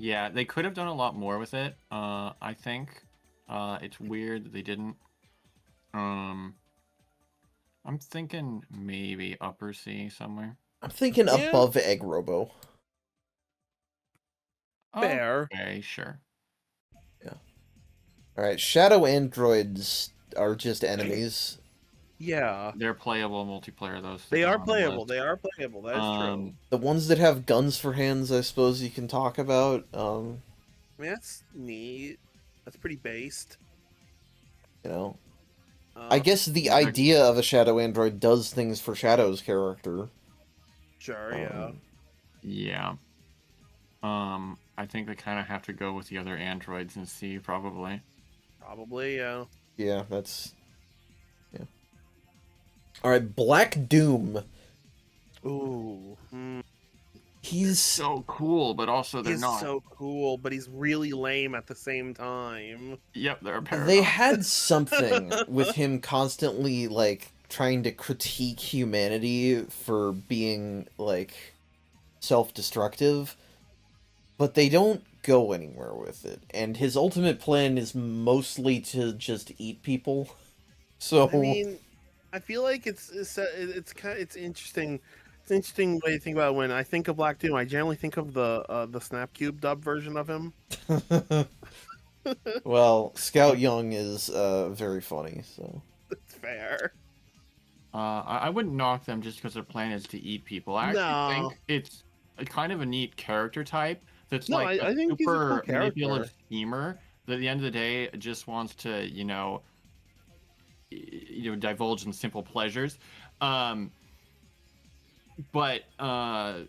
Yeah, they could have done a lot more with it. I think it's weird that they didn't. I'm thinking maybe upper C somewhere. I'm thinking above Egg Robo. Fair. Okay, sure. Yeah. Alright, Shadow Androids are just enemies. Yeah. They're playable multiplayer, though. They are playable. They are playable. That is true. The ones that have guns for hands, I suppose you can talk about. I mean, that's neat. That's pretty based. You know. I guess the idea of a shadow android does things for Shadow's character. Sure, yeah. Yeah. I think they kind of have to go with the other androids and see, probably. Probably, yeah. Yeah, that's... Yeah. Alright, Black Doom. Ooh. He's so cool, but also they're not. He's so cool, but he's really lame at the same time. Yep, they're a paradox. They had something with him constantly, like, trying to critique humanity for being, like, self-destructive, but they don't go anywhere with it. And his ultimate plan is mostly to just eat people. So I mean, I feel like it's interesting. It's an interesting way to think about it. When I think of Black Doom, I generally think of the Snapcube dub version of him. Well, Scout Young is very funny, so that's fair. I wouldn't knock them just because their plan is to eat people. I actually think it's a kind of a neat character type that's like a think super he's a cool manipulative schemer that at the end of the day just wants to, divulge in simple pleasures. But I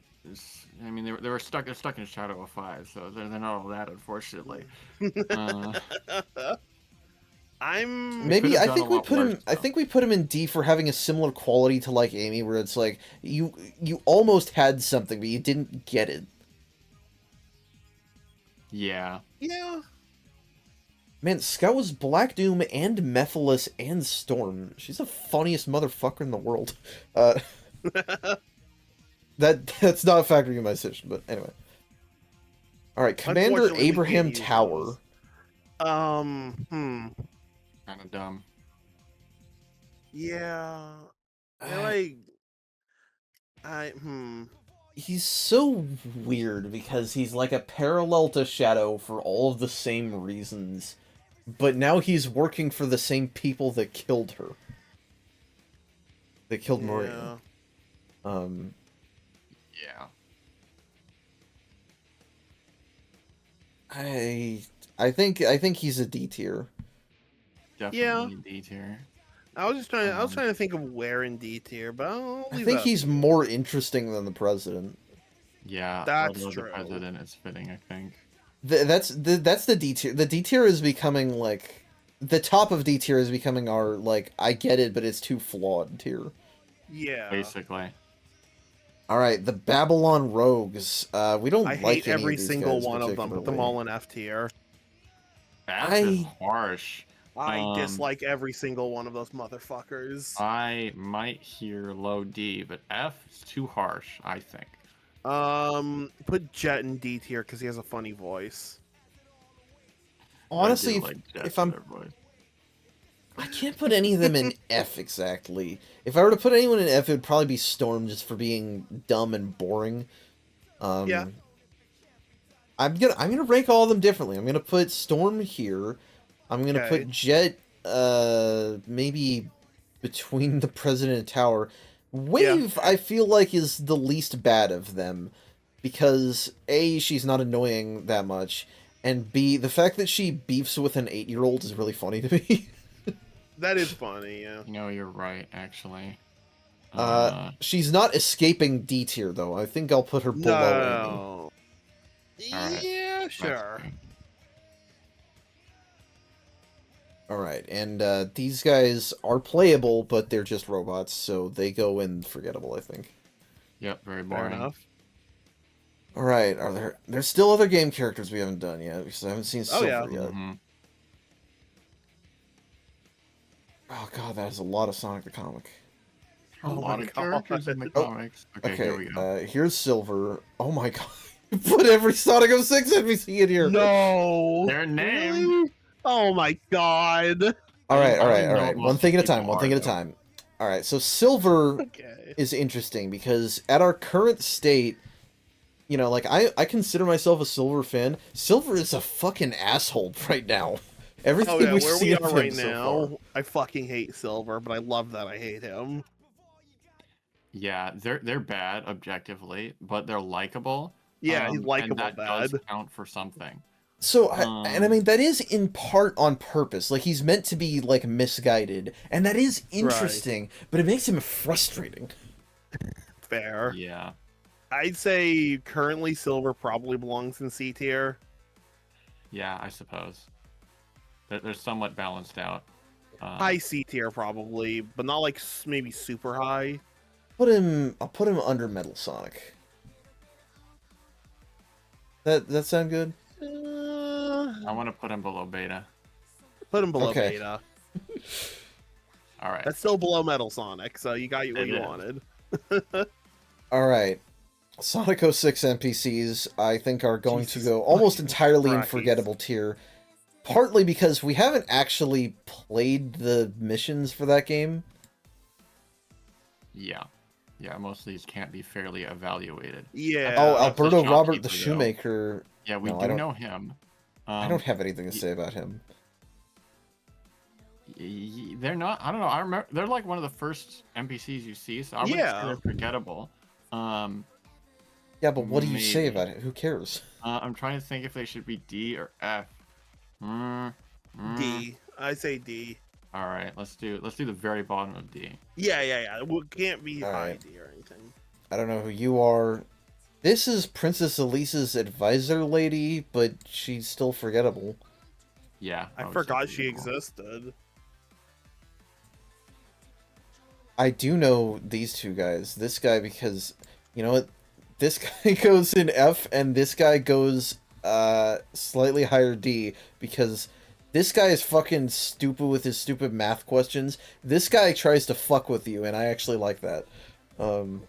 mean, they were stuck in Shadow of 5, so they're not all that, unfortunately. I think we put him in D for having a similar quality to like Amy, where it's like you almost had something, but you didn't get it. Yeah. Yeah. Man, Scout was Black Doom and Mephiles and Storm. She's the funniest motherfucker in the world. That's not factoring in my decision, but anyway. Alright, Commander Abraham Tower. Kind of dumb. Yeah. He's so weird because he's like a parallel to Shadow for all of the same reasons. But now he's working for the same people that killed her. That killed Maria. Yeah. I think he's a D tier. Definitely D tier. I was trying to think of where in D tier, but I think he's more interesting than the president. Yeah, that's true. The president is fitting, I think. That's the D tier. The D tier is becoming like the top of D tier is becoming our like I get it, but it's too flawed tier. Yeah, basically. All right, the Babylon Rogues. We don't like hate every single one of them. Put them all in F tier. That's harsh. I dislike every single one of those motherfuckers. I might hear low D, but F is too harsh, I think. Put Jet in D tier because he has a funny voice. Honestly, if I can't put any of them in F exactly. If I were to put anyone in F, it would probably be Storm just for being dumb and boring. Yeah. I'm gonna rank all of them differently. I'm gonna put Storm here. I'm gonna put Jet maybe between the President and Tower. Wave, I feel like, is the least bad of them. Because A, she's not annoying that much, and B, the fact that she beefs with an 8-year-old is really funny to me. That is funny, yeah. You're right, actually. She's not escaping D tier, though. I think I'll put her below Amy. Yeah, sure. Alright, and these guys are playable, but they're just robots, so they go in forgettable, I think. Yep, very boring. Fair enough. Alright, there's still other game characters we haven't done yet, because I haven't seen Silver yet. Mm-hmm. Oh god, that is a lot of Sonic the Comic. A lot of characters in the comics. Okay, here we go. Here's Silver. Oh my god. Put every Sonic 06 NPC in here. No. Their name. Really? Oh my god. Alright. One thing at a time. Alright, so Silver is interesting because at our current state, like I consider myself a Silver fan. Silver is a fucking asshole right now. Everything we see of him right so now, far. I fucking hate Silver, but I love that I hate him. Yeah, they're bad objectively, but they're likable. Yeah, he's likable and that bad. does count for something. So, and I mean, that is in part on purpose. Like, he's meant to be, like, misguided. And that is interesting, but it makes him frustrating. Fair. Yeah. I'd say currently Silver probably belongs in C tier. Yeah, I suppose. They're somewhat balanced out. High C tier probably, but not like maybe super high. I'll put him under Metal Sonic. That sound good? I want to put him below Beta. Put him below Beta. All right. That's still below Metal Sonic, so you got what you wanted. All right. Sonic 06 NPCs, I think, are going to go almost entirely in forgettable tier. Partly because we haven't actually played the missions for that game. Yeah. Yeah, most of these can't be fairly evaluated. Yeah. Oh, Alberto Robert the Shoemaker. Yeah, we do know him. I don't have anything to say about him. They're not. I don't know. I remember they're like one of the first NPCs you see, so I wouldn't say they're forgettable. Yeah, but what do you say about it? Who cares? I'm trying to think if they should be D or F. D. I say D. All right, let's do the very bottom of D. Yeah. It can't be high D or anything. I don't know who you are. This is Princess Elise's advisor lady, but she's still forgettable. Yeah. I forgot she existed. I do know these two guys. This guy because, you know what? This guy goes in F, and this guy goes slightly higher D, because this guy is fucking stupid with his stupid math questions. This guy tries to fuck with you, and I actually like that. Oh,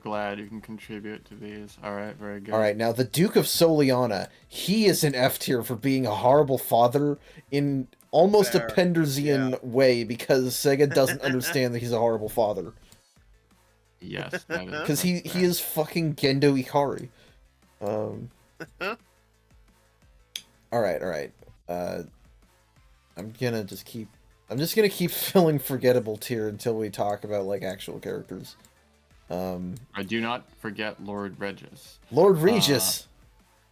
glad you can contribute to these. All right, very good. All right, now the Duke of Soliana, he is an F tier for being a horrible father in almost a Pendersian way, because Sega doesn't understand that he's a horrible father. Yes, that is. Because he is fucking Gendo Ikari. All right. I'm just gonna keep filling forgettable tier until we talk about like actual characters. I do not forget Lord Regis. Lord Regis.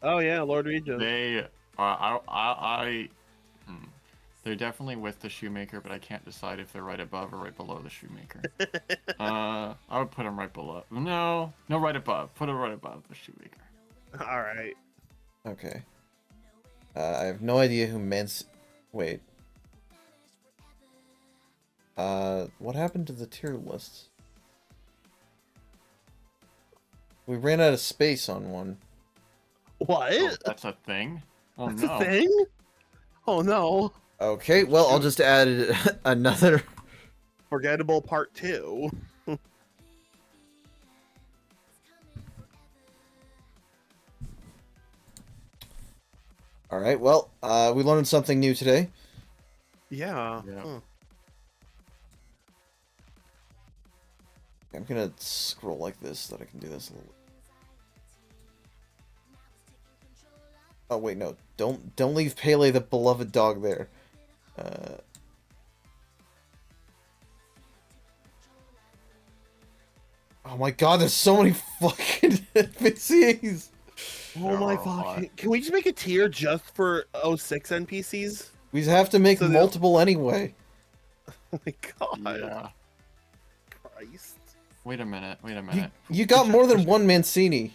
Oh yeah, Lord Regis. They they're definitely with the Shoemaker, but I can't decide if they're right above or right below the Shoemaker. I would put them right below. No, right above. Put them right above the Shoemaker. All right. Okay. I have no idea who Wait. What happened to the tier lists? We ran out of space on one. What? Oh, that's a thing? Oh, that's no. a thing? Oh, no. Okay, well, I'll just add another... Forgettable part 2. Alright, well, we learned something new today. Yeah. I'm gonna scroll like this so that I can do this a little... Oh, wait, no. Don't leave Pele, the beloved dog, there. Oh my god, there's so many fucking NPCs! Oh my fucking... Can we just make a tier just for 06 NPCs? We have to make multiple anyway. Oh my god. Yeah. Christ. Wait a minute. You got more than one Mancini.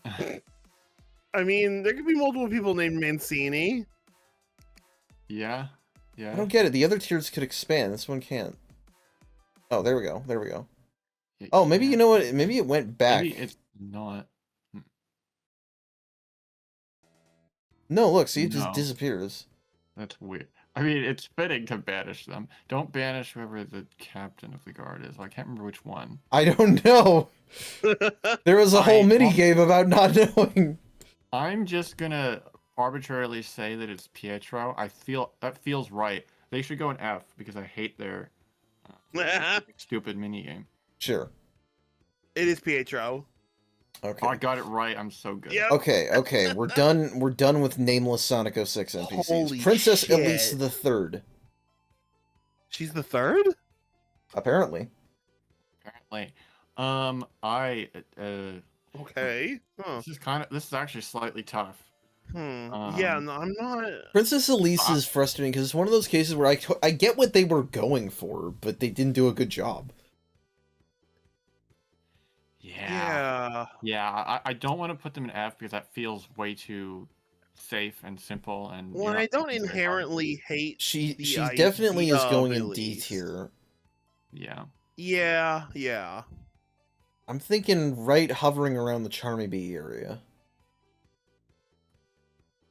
I mean, there could be multiple people named Mancini. Yeah. I don't get it. The other tiers could expand. This one can't. Oh, there we go. Oh, maybe you know what? Maybe it went back. Maybe it's not. No, look, see, it just disappears. That's weird. I mean, it's fitting to banish them. Don't banish whoever the captain of the guard is. I can't remember which one. I don't know. There was a whole mini game about not knowing. I'm just gonna arbitrarily say that it's Pietro. That feels right. They should go in F because I hate their stupid mini game. Sure. It is Pietro. Okay. Oh, I got it right. I'm so good. Yep. Okay. We're done with nameless Sonic 06 NPCs. Holy Princess shit. Elise the Third. She's the third? Apparently. I Okay. Huh. This is actually slightly tough. Yeah, no, I'm not. Princess Elise is frustrating because it's one of those cases where I get what they were going for, but they didn't do a good job. Yeah. I don't want to put them in F because that feels way too safe and simple. And Well, I don't inherently hate. She definitely is going in D Elise. tier. Yeah. Yeah. I'm thinking right hovering around the Charmy Bee area.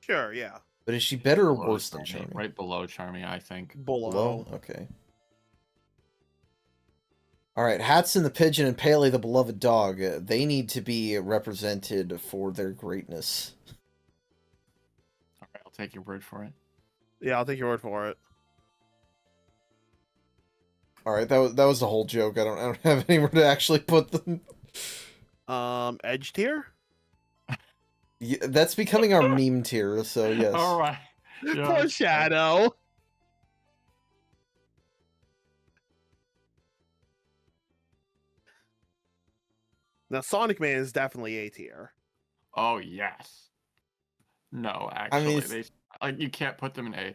Sure, yeah. But is she better or worse than Charmy? Right below Charmy, I think. Below? Okay. Alright, Hatson the Pigeon and Paley the Beloved Dog. They need to be represented for their greatness. Alright, I'll take your word for it. Yeah, I'll take your word for it. Alright, that was the whole joke. I don't have anywhere to actually put them. Edge tier? Yeah, that's becoming our meme tier, so yes. Alright. Yeah, poor Shadow. Now, Sonic Man is definitely A tier. Oh, yes. No, actually, you can't put them in A.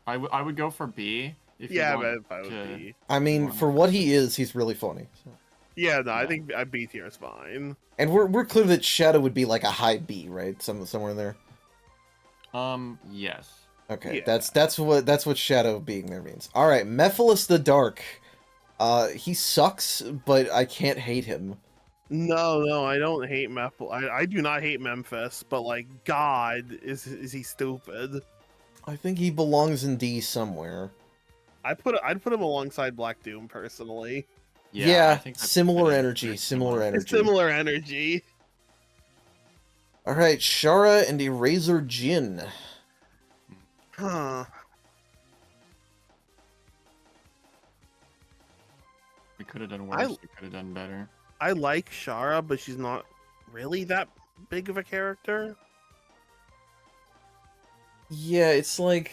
I would go for B. If yeah, you but B. I mean, for what he is, he's really funny. So. Yeah, no, I think B tier is fine. And we're clear that Shadow would be like a high B, right? Somewhere in there. Yes. Okay, yeah. That's what Shadow being there means. All right, Mephiles the Dark. He sucks, but I can't hate him. No, I don't hate I do not hate Memphis, but like, God, is he stupid? I think he belongs in D somewhere. I'd put him alongside Black Doom personally. Yeah, I think similar energy. Similar energy. All right, Shara and Eraser Jin. Huh. We could have done worse. We could have done better. I like Shara, but she's not really that big of a character. Yeah, it's like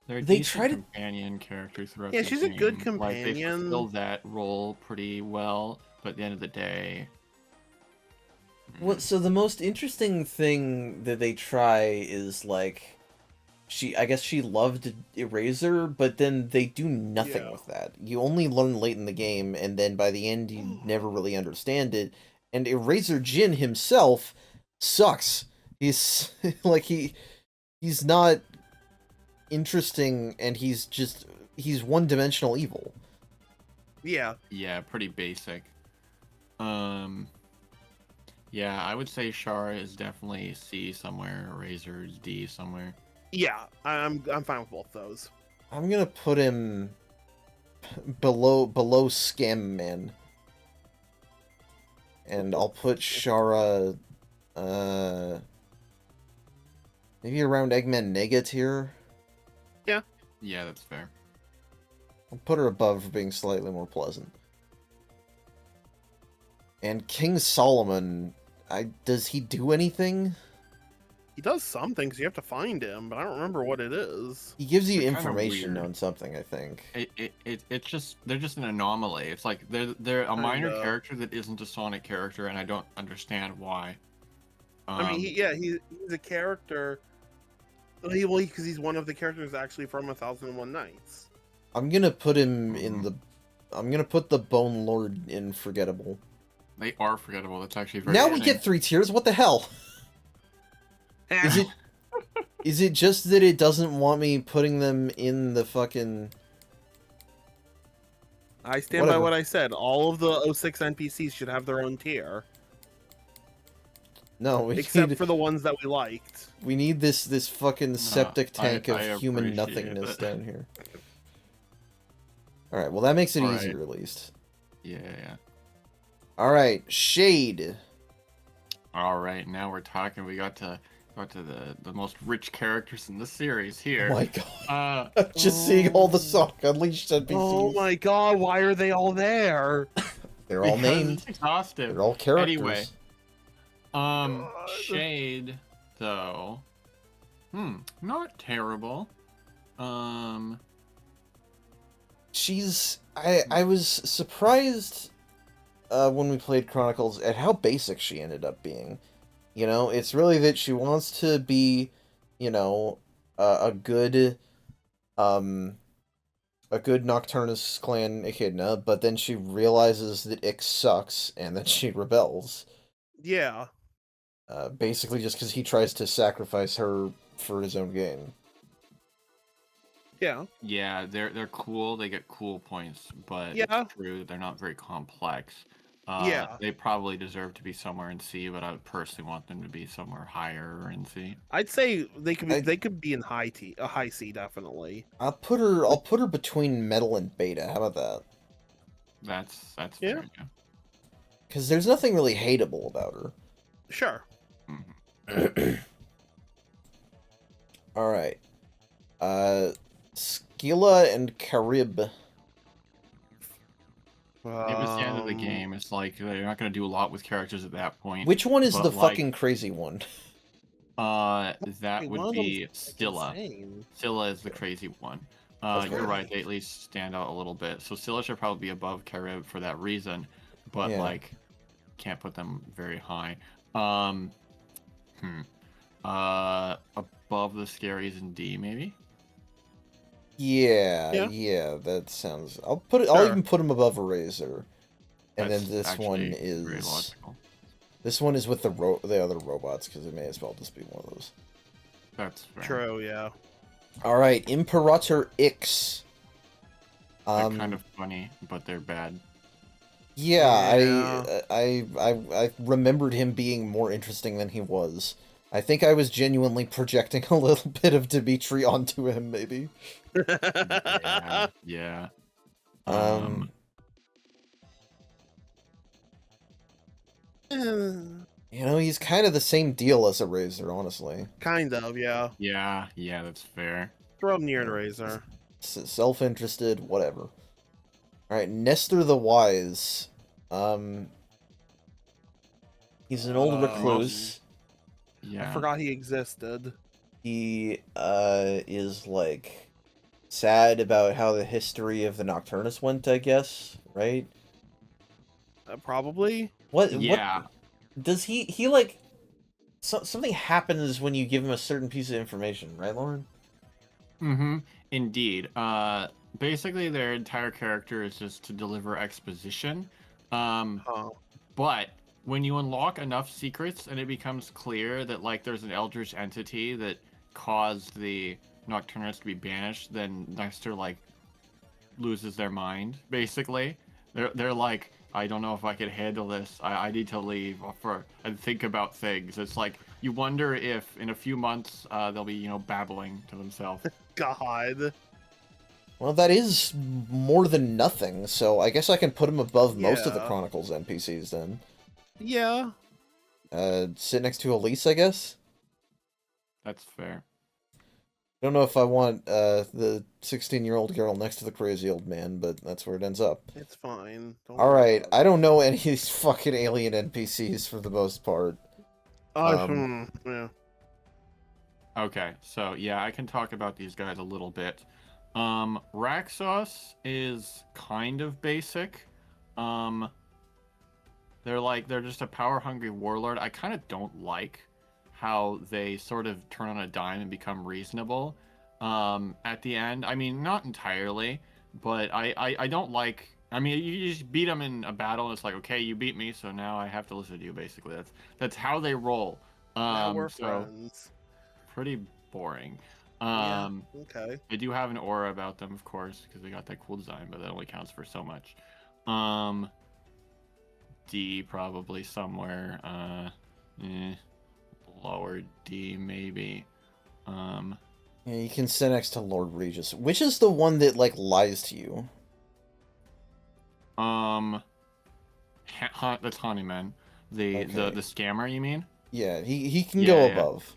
they try to companion characters throughout. Yeah, she's a good companion. Like, they fulfill that role pretty well, but at the end of the day. Well, so the most interesting thing that they try is like, I guess she loved Eraser, but then they do nothing with that. You only learn late in the game, and then by the end you never really understand it. And Eraser Jin himself sucks. He's like he's not interesting, and he's one-dimensional evil. Yeah, pretty basic. Yeah, I would say Shara is definitely C somewhere, Razor is D somewhere. Yeah, I'm fine with both those. I'm gonna put him below Scam Man, and I'll put Shara maybe around Eggman Nega tier. Yeah, that's fair. I'll put her above for being slightly more pleasant. And King Solomon, does he do anything? He does something, because you have to find him, but I don't remember what it is. He gives you information on something, I think. It's just, they're just an anomaly. It's like they're a minor character that isn't a Sonic character, and I don't understand why. I mean, he's a character. Because he's one of the characters actually from 1001 Nights. I'm gonna put him in the. I'm gonna put the Bone Lord in forgettable. They are forgettable. That's actually very. Now we get 3 tiers. What the hell? Is it just that it doesn't want me putting them in the fucking... I stand by what I said. All of the 06 NPCs should have their own tier. No, except for the ones that we liked. We need this fucking septic tank of human nothingness down here. Alright, well that makes it easier at least. Yeah. Alright, Shade. Alright, now we're talking. We got to the most rich characters in the series here. Oh my god. Just seeing all the Sonic Unleashed NPCs. Oh my god, why are they all there? They're all named. It's exhaustive. They're all characters. Anyway. Shade, though. Not terrible. She's... I was surprised when we played Chronicles at how basic she ended up being. You know, it's really that she wants to be, you know, a good, um, a good Nocturnus clan echidna, but then she realizes that Ix sucks, and then she rebels. Yeah. Basically just because he tries to sacrifice her for his own gain. Yeah. Yeah, they're cool. They get cool points, but Yeah. it's true they're not very complex. Yeah. They probably deserve to be somewhere in C, but I would personally want them to be somewhere higher in C. I'd say they could be in high C definitely. I'll put her between metal and beta. How about that? That's Yeah. fair. Yeah. Because there's nothing really hateable about her. Sure. Mm-hmm. All right. Skilla and Carib. It was the end of the game. It's like they're not going to do a lot with characters at that point. Which one is the like, fucking crazy one? That would be Scylla. Scylla is the crazy one. You're right. They at least stand out a little bit. So Scylla should probably be above Carib for that reason, but like, can't put them very high. Above the Scaries in D maybe. Yeah, that sounds. I'll even put him above Eraser, and then this one is. This one is with the other robots because it may as well just be one of those. That's fair. True. Yeah. All right, Imperator Ix. They're kind of funny, but they're bad. Yeah, I remembered him being more interesting than he was. I think I was genuinely projecting a little bit of Dimitri onto him, maybe. Yeah. You know, he's kind of the same deal as Eraser, honestly. Kind of, yeah. Yeah, that's fair. Throw him near an Eraser. Self-interested, whatever. Alright, Nestor the Wise. He's an old recluse. Yeah. I forgot he existed. He, is, like, sad about how the history of the Nocturnus went, I guess, right? Probably. What? Yeah. What, does he like... something happens when you give him a certain piece of information, right, Lauren? Mm-hmm. Indeed. Basically, their entire character is just to deliver exposition. But when you unlock enough secrets and it becomes clear that, like, there's an eldritch entity that caused the Nocturnus to be banished, then Nestor, like, loses their mind, basically. They're like, I don't know if I could handle this. I need to leave and think about things. It's like, you wonder if in a few months they'll be, you know, babbling to themselves. God. Well, that is more than nothing, so I guess I can put him above most of the Chronicles NPCs then. Yeah. Sit next to Elise, I guess? That's fair. I don't know if I want the 16-year-old girl next to the crazy old man, but that's where it ends up. It's fine. Alright, I don't know any of these fucking alien NPCs for the most part. Yeah. Okay, so yeah, I can talk about these guys a little bit. Raxos is kind of basic. They're just a power-hungry warlord. I kind of don't like how they sort of turn on a dime and become reasonable at the end. I mean, not entirely, but I don't like... I mean, you just beat them in a battle, and it's like, okay, you beat me, so now I have to listen to you, basically. That's how they roll. Now we're friends. Pretty boring. Okay. They do have an aura about them, of course, because they got that cool design, but that only counts for so much. D probably somewhere. Lower D maybe. Yeah, you can sit next to Lord Regis. Which is the one that, like, lies to you? That's Honeyman. The scammer, you mean? Yeah, he can go above.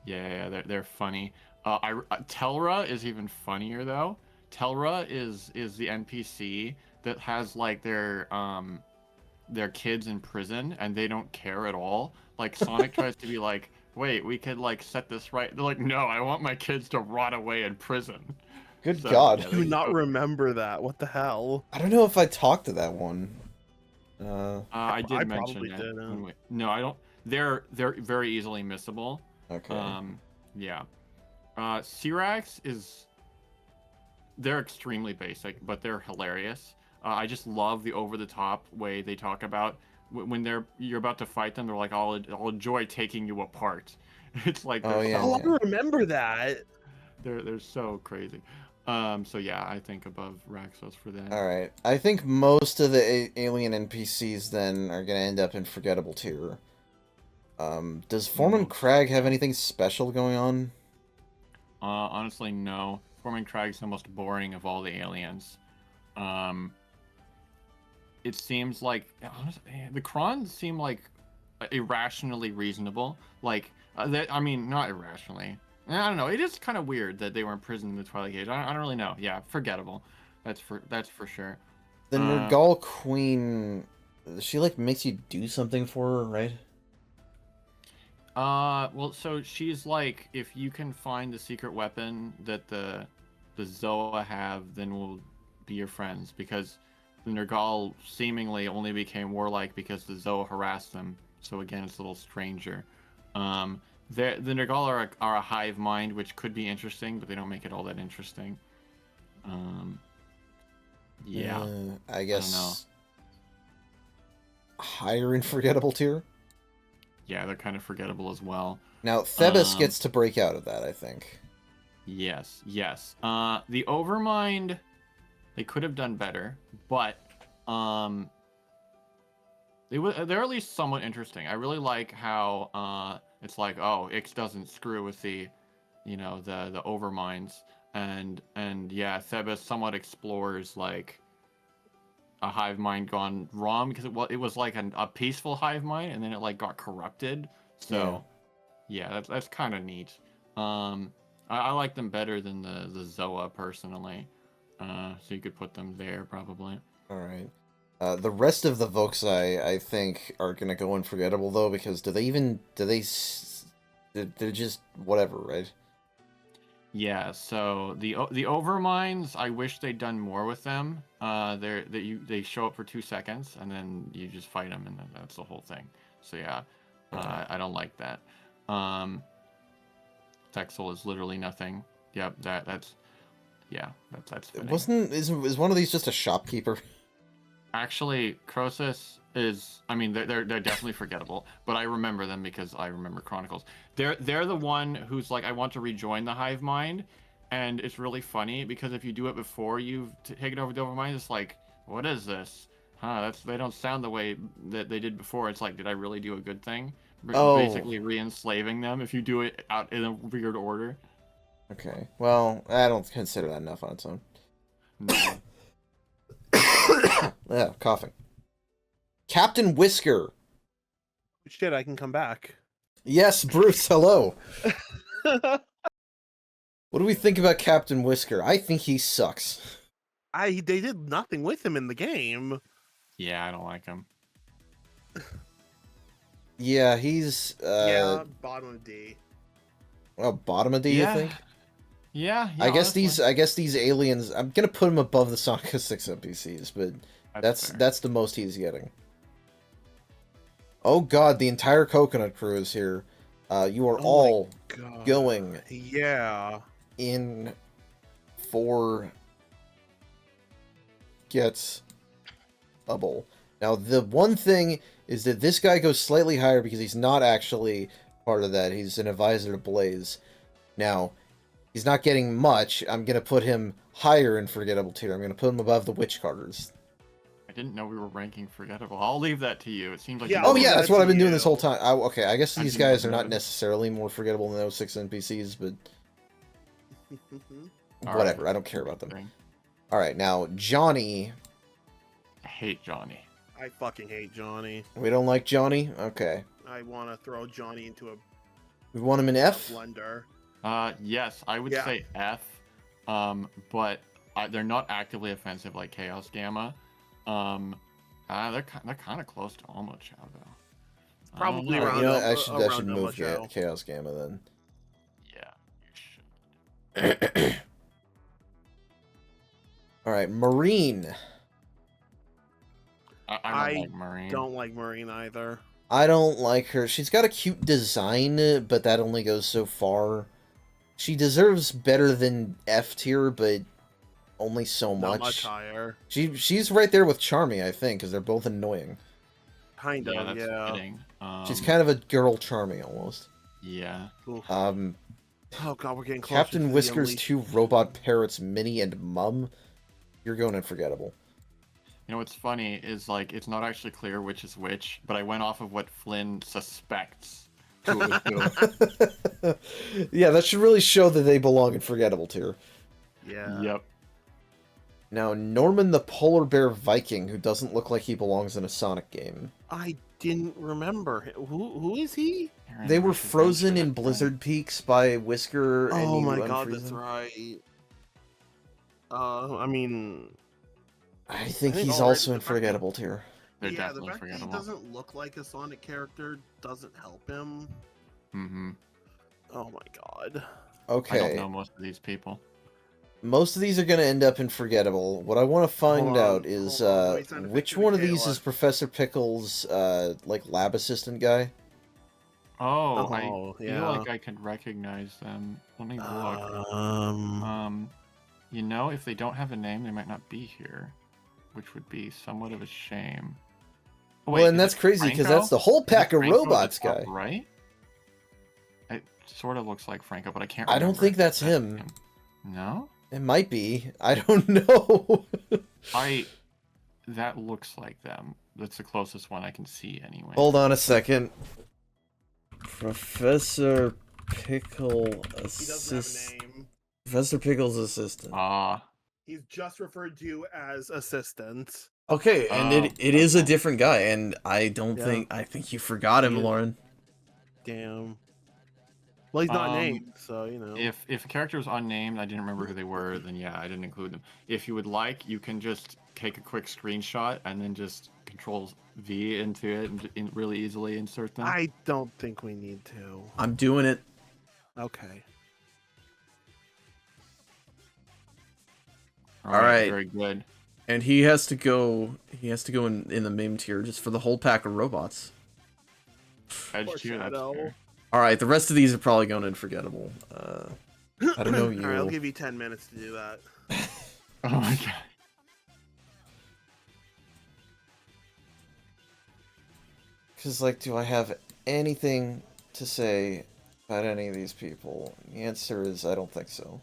Yeah, they're funny. Telra is even funnier though. Telra is the NPC that has like their kids in prison and they don't care at all. Like Sonic tries to be like, wait, we could like set this right. They're like, no, I want my kids to rot away in prison. Good God. I do not remember that. What the hell? I don't know if I talked to that one. I did I mention probably it. didn't. No, I don't. They're very easily missable. Okay. Yeah. Syrax is. They're extremely basic, but they're hilarious. I just love the over-the-top way they talk about when you're about to fight them. They're like, "I'll enjoy taking you apart." It's like Oh, they're yeah, so, Oh, I remember that. they're so crazy. So yeah, I think above Raxos for that. All right. I think most of the alien NPCs then are gonna end up in forgettable tier. Does Foreman Crag have anything special going on? Honestly, no. Foreman Crag's the most boring of all the aliens. It seems like honestly, the Krons seem like irrationally reasonable. Like, I mean, not irrationally. I don't know. It is kind of weird that they were imprisoned in the Twilight Age. I don't really know. Yeah, forgettable. That's for sure. The Nergal Queen, she like makes you do something for her, right? Well, so she's like, if you can find the secret weapon that the Zoa have, then we'll be your friends. Because the Nergal seemingly only became warlike because the Zoa harassed them. So again, it's a little stranger. The Nergal are a hive mind, which could be interesting, but they don't make it all that interesting. Yeah. I guess higher in forgettable tier. Yeah, they're kind of forgettable as well. Now Thebes gets to break out of that, I think. Yes. The Overmind, they could have done better, but they're at least somewhat interesting. I really like how it's like, oh, Ix doesn't screw with the Overminds, and yeah, Thebes somewhat explores like a hive mind gone wrong because it was like a peaceful hive mind, and then it like got corrupted. So yeah, that's kind of neat. I like them better than the Zoa personally. So you could put them there probably. All right. The rest of the Voxai, I think, are gonna go unforgettable though, because they're just whatever, right? Yeah. So the Overminds, I wish they'd done more with them. They show up for 2 seconds and then you just fight them, and then that's the whole thing. So yeah, I don't like that. Texel is literally nothing. Yep, that's fitting. Is one of these just a shopkeeper? Actually, Croesus is. I mean, they're definitely forgettable, but I remember them because I remember Chronicles. They're the one who's like, I want to rejoin the hive mind, and it's really funny because if you do it before you've taken over the Overmind, it's like, what is this? They don't sound the way that they did before. It's like, did I really do a good thing? Basically re-enslaving them if you do it out in a weird order. Okay. Well, I don't consider that enough on its own. No. Yeah, coughing. Captain Whisker. Shit, I can come back. Yes, Bruce, hello. What do we think about Captain Whisker? I think he sucks. They did nothing with him in the game. Yeah, I don't like him. Yeah, he's bottom of D. Well, bottom of D, Yeah. you think? Yeah, I guess these aliens, I'm gonna put him above the Sonic 6 NPCs, but that's the most he's getting. Oh god, the entire Coconut Crew is here. You are all going in for gets bubble. Now the one thing is that this guy goes slightly higher because he's not actually part of that. He's an advisor to Blaze. Now, he's not getting much. I'm going to put him higher in forgettable tier. I'm going to put him above the Witch Carters. I didn't know we were ranking forgettable. I'll leave that to you. It seems like that's what I've been doing this whole time. Okay, I guess these guys are not necessarily more forgettable than those 6 NPCs, but whatever. Right. I don't care about them. All right, now Johnny. I hate Johnny. I fucking hate Johnny. We don't like Johnny? Okay. I want to throw Johnny into we want him in F? blender. Yes, I would say F. But they're not actively offensive like Chaos Gamma. They're kind of close to Almo Chow though. Probably around. I should move Chaos Gamma then. Yeah, you should. All right, Marine. I don't like Marine. Don't like Marine either. I don't like her. She's got a cute design, but that only goes so far. She deserves better than F tier, but only so Not much. much higher. She's right there with Charmy, I think, because they're both annoying. Kind of, that's yeah. fitting. She's kind of a girl Charmy almost. Yeah. Oof. Um, Oh god, we're getting close. Captain Whiskers 2 Robot Parrots Minnie and Mum. You're going unforgettable. You know what's funny is like it's not actually clear which is which, but I went off of what Flynn suspects. Who it was who. Yeah, that should really show that they belong in forgettable tier. Yeah. Yep. Now, Norman the Polar Bear Viking, who doesn't look like he belongs in a Sonic game. I didn't remember him. Who is he? They were frozen in Blizzard Peaks by Whisker and Oh you my god, unfreeze that's them. right. I mean, I think I think he's all right, also in the fact that- forgettable tier. They're yeah, the definitely fact that he forgettable. doesn't look like a Sonic character doesn't help him. Mm-hmm. Oh my god. I Okay, don't know most of these people. most of these are going to end up in forgettable. What I want to find Hold on, out is hold on, let me send a which picture to one of these Kayla. is Professor Pickles' like lab assistant guy? Oh, I Oh, feel yeah. like I could recognize them. Let me look. Um, You know, if they don't have a name, they might not be here, which would be somewhat of a shame. Oh, Well, wait, and is that's it crazy because Franco? that's the whole Is it pack of Franco at the robots top guy. Right? It sort of looks like Franco, but I can't I remember. don't think if that's him. No? It might be. I don't know. That looks like them. That's the closest one I can see anyway. Hold on a second. Professor Pickle he doesn't have assist. a name. Professor Pickle's assistant. Ah, He's just referred to as assistant. Okay, and Oh, it is a okay. different guy, and I don't Yeah. think you forgot him, He is. Lauren. Damn. Well, he's not Um, named, so you know. if a character was unnamed, I didn't remember who they were, then yeah, I didn't include them. If you would like, you can just take a quick screenshot and then just Control V into it and really easily insert them. I don't think we need to. I'm doing it. Okay. All right. Very good. And he has to go in the meme tier just for the whole pack of robots. Edge tier, that's Shadow. fair. Alright, the rest of these are probably going in forgettable. I don't know you. Alright, I'll give you 10 minutes to do that. Oh my god. Because, like, do I have anything to say about any of these people? The answer is I don't think so.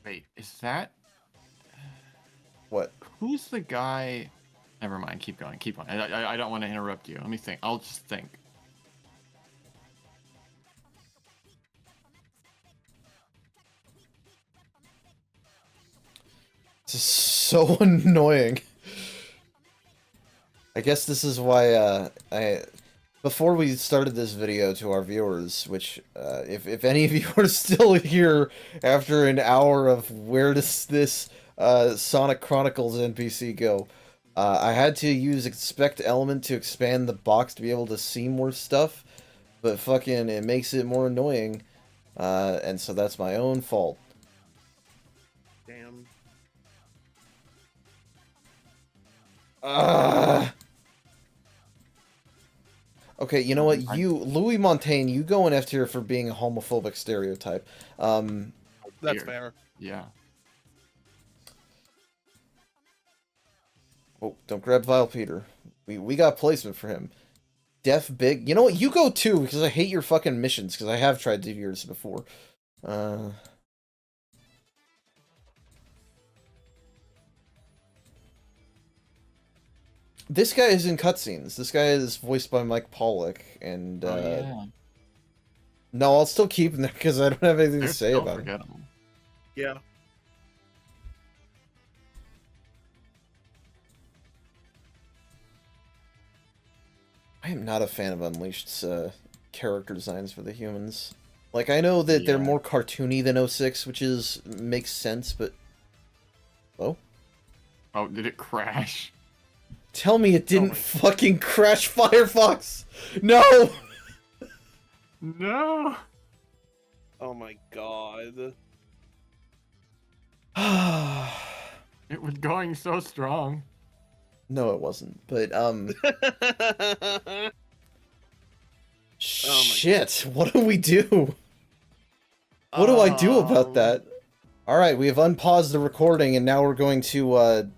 Wait, is that... What? Who's the guy... Never mind, keep going, keep on. I don't want to interrupt you. Let me think. I'll just think. This is so annoying. I guess this is why, before we started this video to our viewers, which, if any of you are still here after an hour of where does this, Sonic Chronicles NPC go, I had to use expect element to expand the box to be able to see more stuff, but fucking it makes it more annoying, and so that's my own fault. Damn. Okay, you know what? Louis Montaigne, you go in F tier for being a homophobic stereotype. That's fair. Yeah. Oh, don't grab Vile Peter. We got placement for him. Def Big. You know what? You go too, because I hate your fucking missions, because I have tried to do yours before. This guy is in cutscenes. This guy is voiced by Mike Pollock, and Yeah. no, I'll still keep him there because I don't have anything They're to say so about him. forgettable. Yeah. I am not a fan of Unleashed's character designs for the humans. Like, I know that they're Yeah. more cartoony than 06, which makes sense, but... Oh? Oh, did it crash? Tell me it didn't my- fucking crash Firefox! No! No! Oh my god. It was going so strong. No, it wasn't. But Oh shit. What do we do? What do I do about um, that? All right, we have unpaused the recording, and now we're going to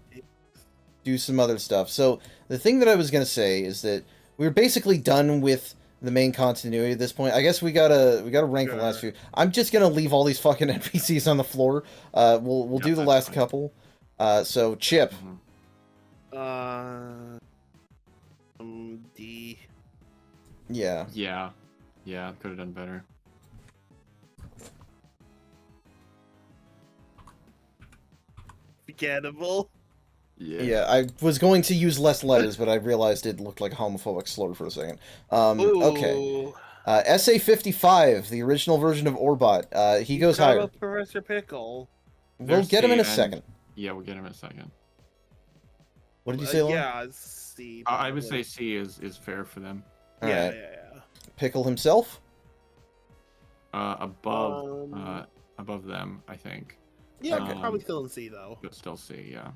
do some other stuff. So the thing that I was gonna say is that we're basically done with the main continuity at this point. I guess we gotta rank the last Sure. few. I'm just gonna leave all these fucking NPCs on the floor. We'll do the that's last fine. couple. So Chip. D. Yeah. Yeah, could have done better. Forgettable. Yeah, I was going to use less letters, but I realized it looked like a homophobic slur for a second. Okay. Ooh. SA-55, the original version of Orbot. He goes Forgot higher. about Professor Pickle. We'll get him in a C, and- second. Yeah, we'll get him in a second. What did you say, Lon? Yeah, C. I would probably. say C is fair for them. All Yeah, right. yeah. Pickle himself? Above them, I think. Yeah, Okay. probably still in C though. But still C, yeah.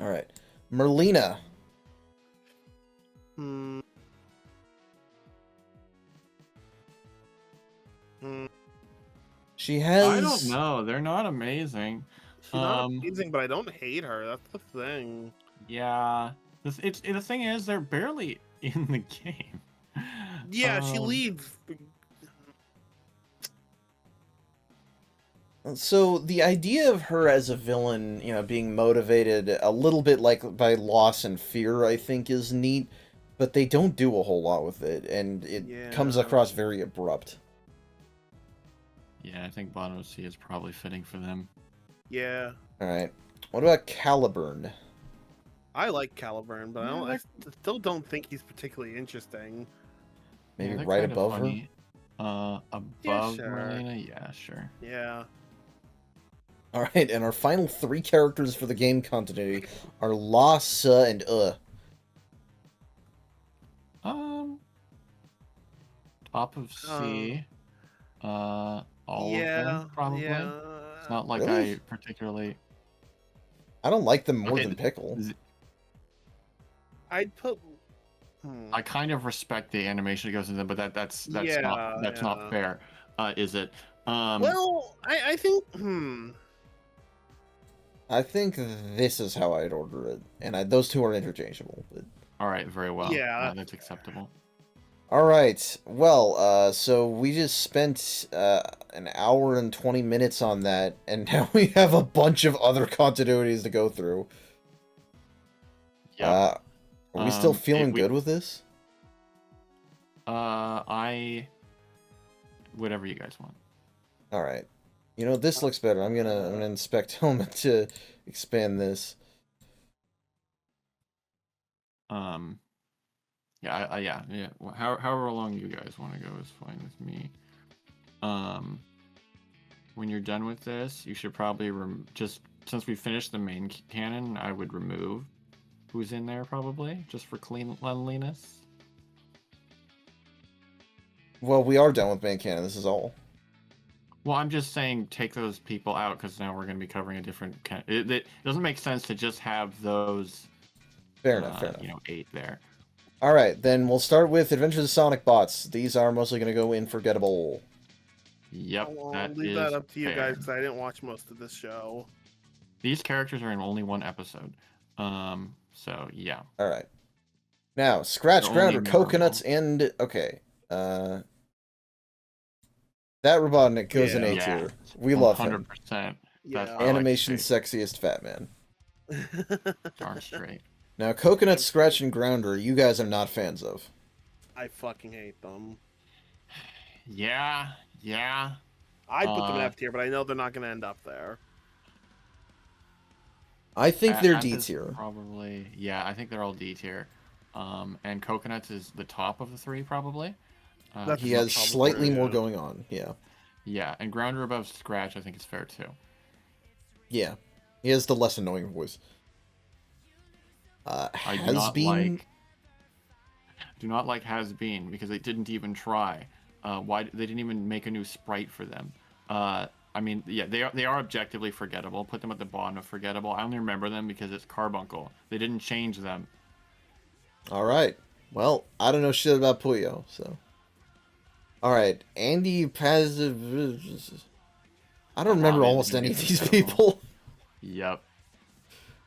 All right. Merlina. Hmm. Hmm. She has... I don't know. They're not amazing. She's not amazing, but I don't hate her. That's the thing. Yeah. The thing is, they're barely in the game. Yeah, she leads. So the idea of her as a villain, being motivated a little bit like by loss and fear, I think is neat, but they don't do a whole lot with it, and it comes across very abrupt. Yeah, I think bottom C is probably fitting for them. Yeah. All right. What about Caliburn? I like Caliburn, but I still don't think he's particularly interesting. Maybe they're right kinda above funny. Above sure. Marlena? Yeah, sure. Yeah. her? All right, and our final three characters for the game continuity are La, Sa, and Top of C. All of them, probably. Yeah. It's not like Really? I particularly... I don't like them more Okay, than Pickle. I'd put. I kind of respect the animation that goes into them, but that's not fair, is it? Well, I think. I think this is how I'd order it, and those two are interchangeable. But... All right, very well. Yeah. That's acceptable. All right. Well, so we just spent an hour and 20 minutes on that, and now we have a bunch of other continuities to go through. Yeah. Are we still feeling good with this? Whatever you guys want. All right. This looks better. I'm gonna inspect helmet to expand this. Yeah. Well, however long you guys want to go is fine with me. When you're done with this, you should probably just since we finished the main canon, I would remove who's in there probably just for cleanliness. Well, we are done with main canon. This is all. Well, I'm just saying take those people out because now we're going to be covering a different. It doesn't make sense to just have those. Fair enough. 8 there. All right, then we'll start with Adventures of Sonic Bots. These are mostly going to go in Forgettable. Yep, I'll leave that up to you guys because I didn't watch most of this show. These characters are in only one episode. So yeah. All right. Now, Scratch, Grounder, Coconuts, and okay. That Robotnik goes in A tier. We love him. 100%. Yeah. Animation's sexiest fat man. Darn straight. Now, Coconut, Scratch, and Grounder, you guys are not fans of. I fucking hate them. Yeah. I'd put them in F tier, but I know they're not going to end up there. I think they're D tier. Probably. Yeah, I think they're all D tier. And Coconuts is the top of the three, probably. He has slightly more going on, yeah. Yeah, and Grounder above Scratch, I think is fair too. Yeah, he has the less annoying voice. Do not like Has Been because they didn't even try. Why they didn't even make a new sprite for them? I mean, yeah, they are objectively forgettable. Put them at the bottom of forgettable. I only remember them because it's Carbuncle. They didn't change them All right. Well, I don't know shit about Puyo, so. All right, Andy Paz. I don't remember almost any of these people. Yep.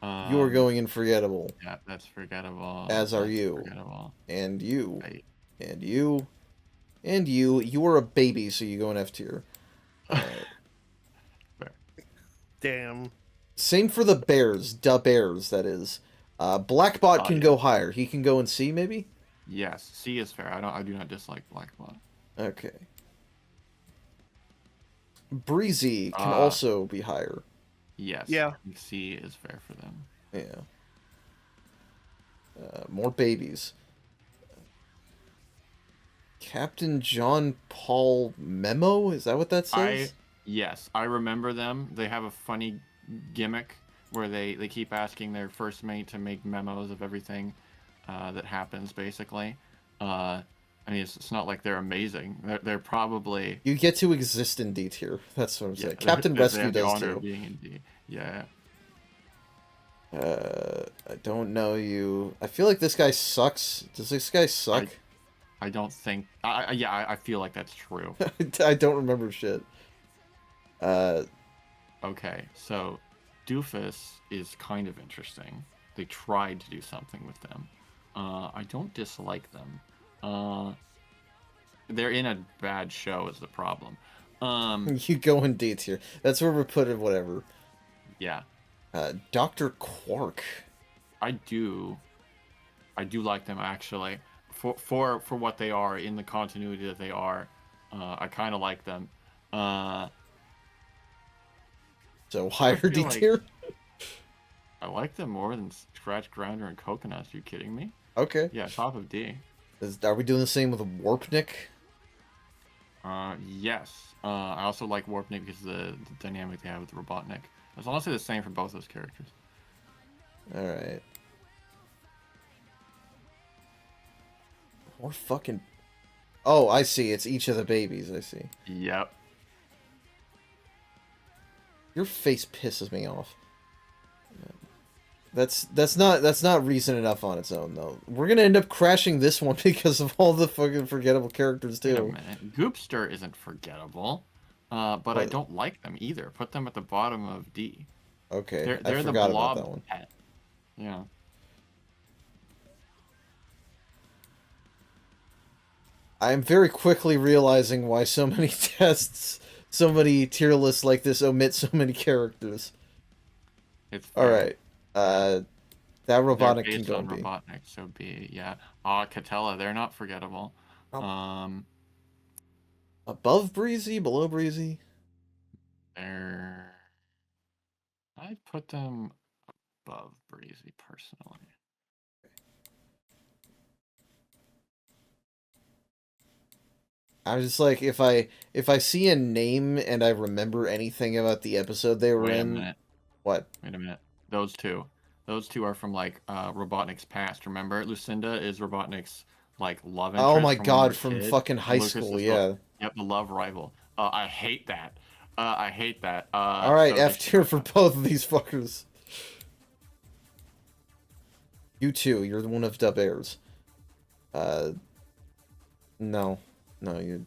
You are going in forgettable. Yeah, that's forgettable. As are that's you. Forgettable. And you. Right. And you. And you. You are a baby, so you go in F tier. Damn. Same for the Bears. Da Bears, that is. Blackbot can go higher. He can go in C, maybe? Yes, C is fair. I do not dislike Blackbot. Okay. Breezy can also be higher. Yes. Yeah. C is fair for them. Yeah. More babies. Captain John Paul Memo? Is that what that says? Yes, I remember them. They have a funny gimmick where they keep asking their first mate to make memos of everything that happens, basically. I mean, it's not like they're amazing. They're probably... You get to exist in D tier. That's what I'm saying. Captain Rescue does too. Being in D. Yeah. I don't know you. I feel like this guy sucks. Does this guy suck? I don't think... I feel like that's true. I don't remember shit. Okay, so Doofus is kind of interesting. They tried to do something with them. I don't dislike them. They're in a bad show is the problem. You go in D tier. That's where we put it, whatever. Yeah. Dr. Quark. I do like them, actually. For what they are, in the continuity that they are. I kind of like them. So higher D tier? I like them more than Scratch Grounder and Coconuts. Are you kidding me? Okay. Yeah, top of D. Are we doing the same with Warpnik? Yes. I also like Warpnik because of the dynamic they have with Robotnik. It's honestly the same for both those characters. Alright. More fucking... Oh, I see. It's each of the babies, I see. Yep. Your face pisses me off. That's not reason enough on its own, though. We're gonna end up crashing this one because of all the fucking forgettable characters, too. Wait a minute. Goopster isn't forgettable, but I don't like them either. Put them at the bottom of D. Okay, they're I the forgot blob about that one. Pet. Yeah. I am very quickly realizing why so many tests, so many tier lists like this omit so many characters. It's alright. That Robotnik can go on B. Robotnik, so B, yeah. Catella, they're not forgettable. Above Breezy, below Breezy? I'd put them above Breezy, personally. I'm just like, if I see a name and I remember anything about the episode they were in... Wait a minute. What? Wait a minute. Those two are from, like, Robotnik's past, remember? Lucinda is Robotnik's, like, love interest. Oh my god, from fucking high school, yeah. Yep, the love rival. I hate that. I hate that. Alright, F tier for both of these fuckers. You too, you're one of Dub Airs. No. No, you're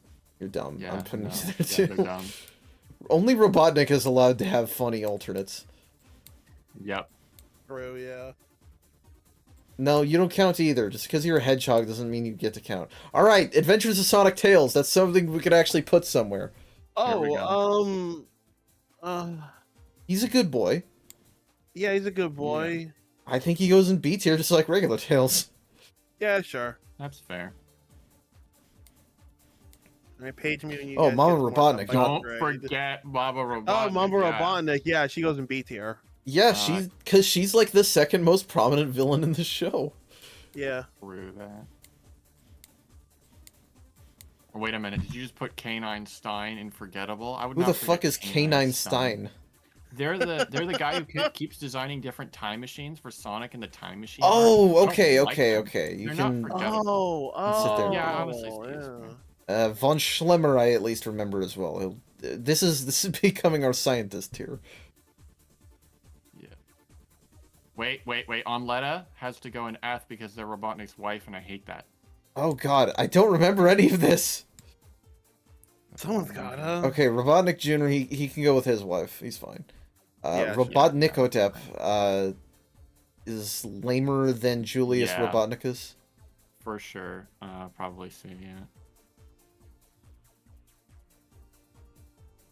dumb. Yeah, I'm putting no. you there Yeah, too. they're dumb. Only Robotnik is allowed to have funny alternates. Yep. True, yeah. No, you don't count either. Just because you're a hedgehog doesn't mean you get to count. Alright, Adventures of Sonic Tails. That's something we could actually put somewhere. He's a good boy. Yeah, he's a good boy. Yeah. I think he goes in B tier just like regular Tails. Yeah, sure. That's fair. I mean, Page me when you Oh, guys Mama get more Don't Robotnik. stuff, right? forget Mama Robotnik. Oh, Mama Robotnik. Yeah, she goes in B tier. Yeah, she's like the second most prominent villain in the show. Yeah. Through that. Wait a minute, did you just put Canine Stein in forgettable? I would. Who the fuck is Canine Stein? They're the guy who keeps designing different time machines for Sonic and the Time Machine. Oh, okay. You They're can. not Oh, sit there. Yeah, honestly. Yeah. Von Schlemmer, I at least remember as well. This is becoming our scientist here. Yeah. Wait. Onletta has to go in F because they're Robotnik's wife, and I hate that. Oh god, I don't remember any of this. Someone's gotta. Okay, Robotnik Jr. He can go with his wife. He's fine. Yeah, Robotnikotep is lamer than Julius Robotnicus. For sure. Probably C, yeah.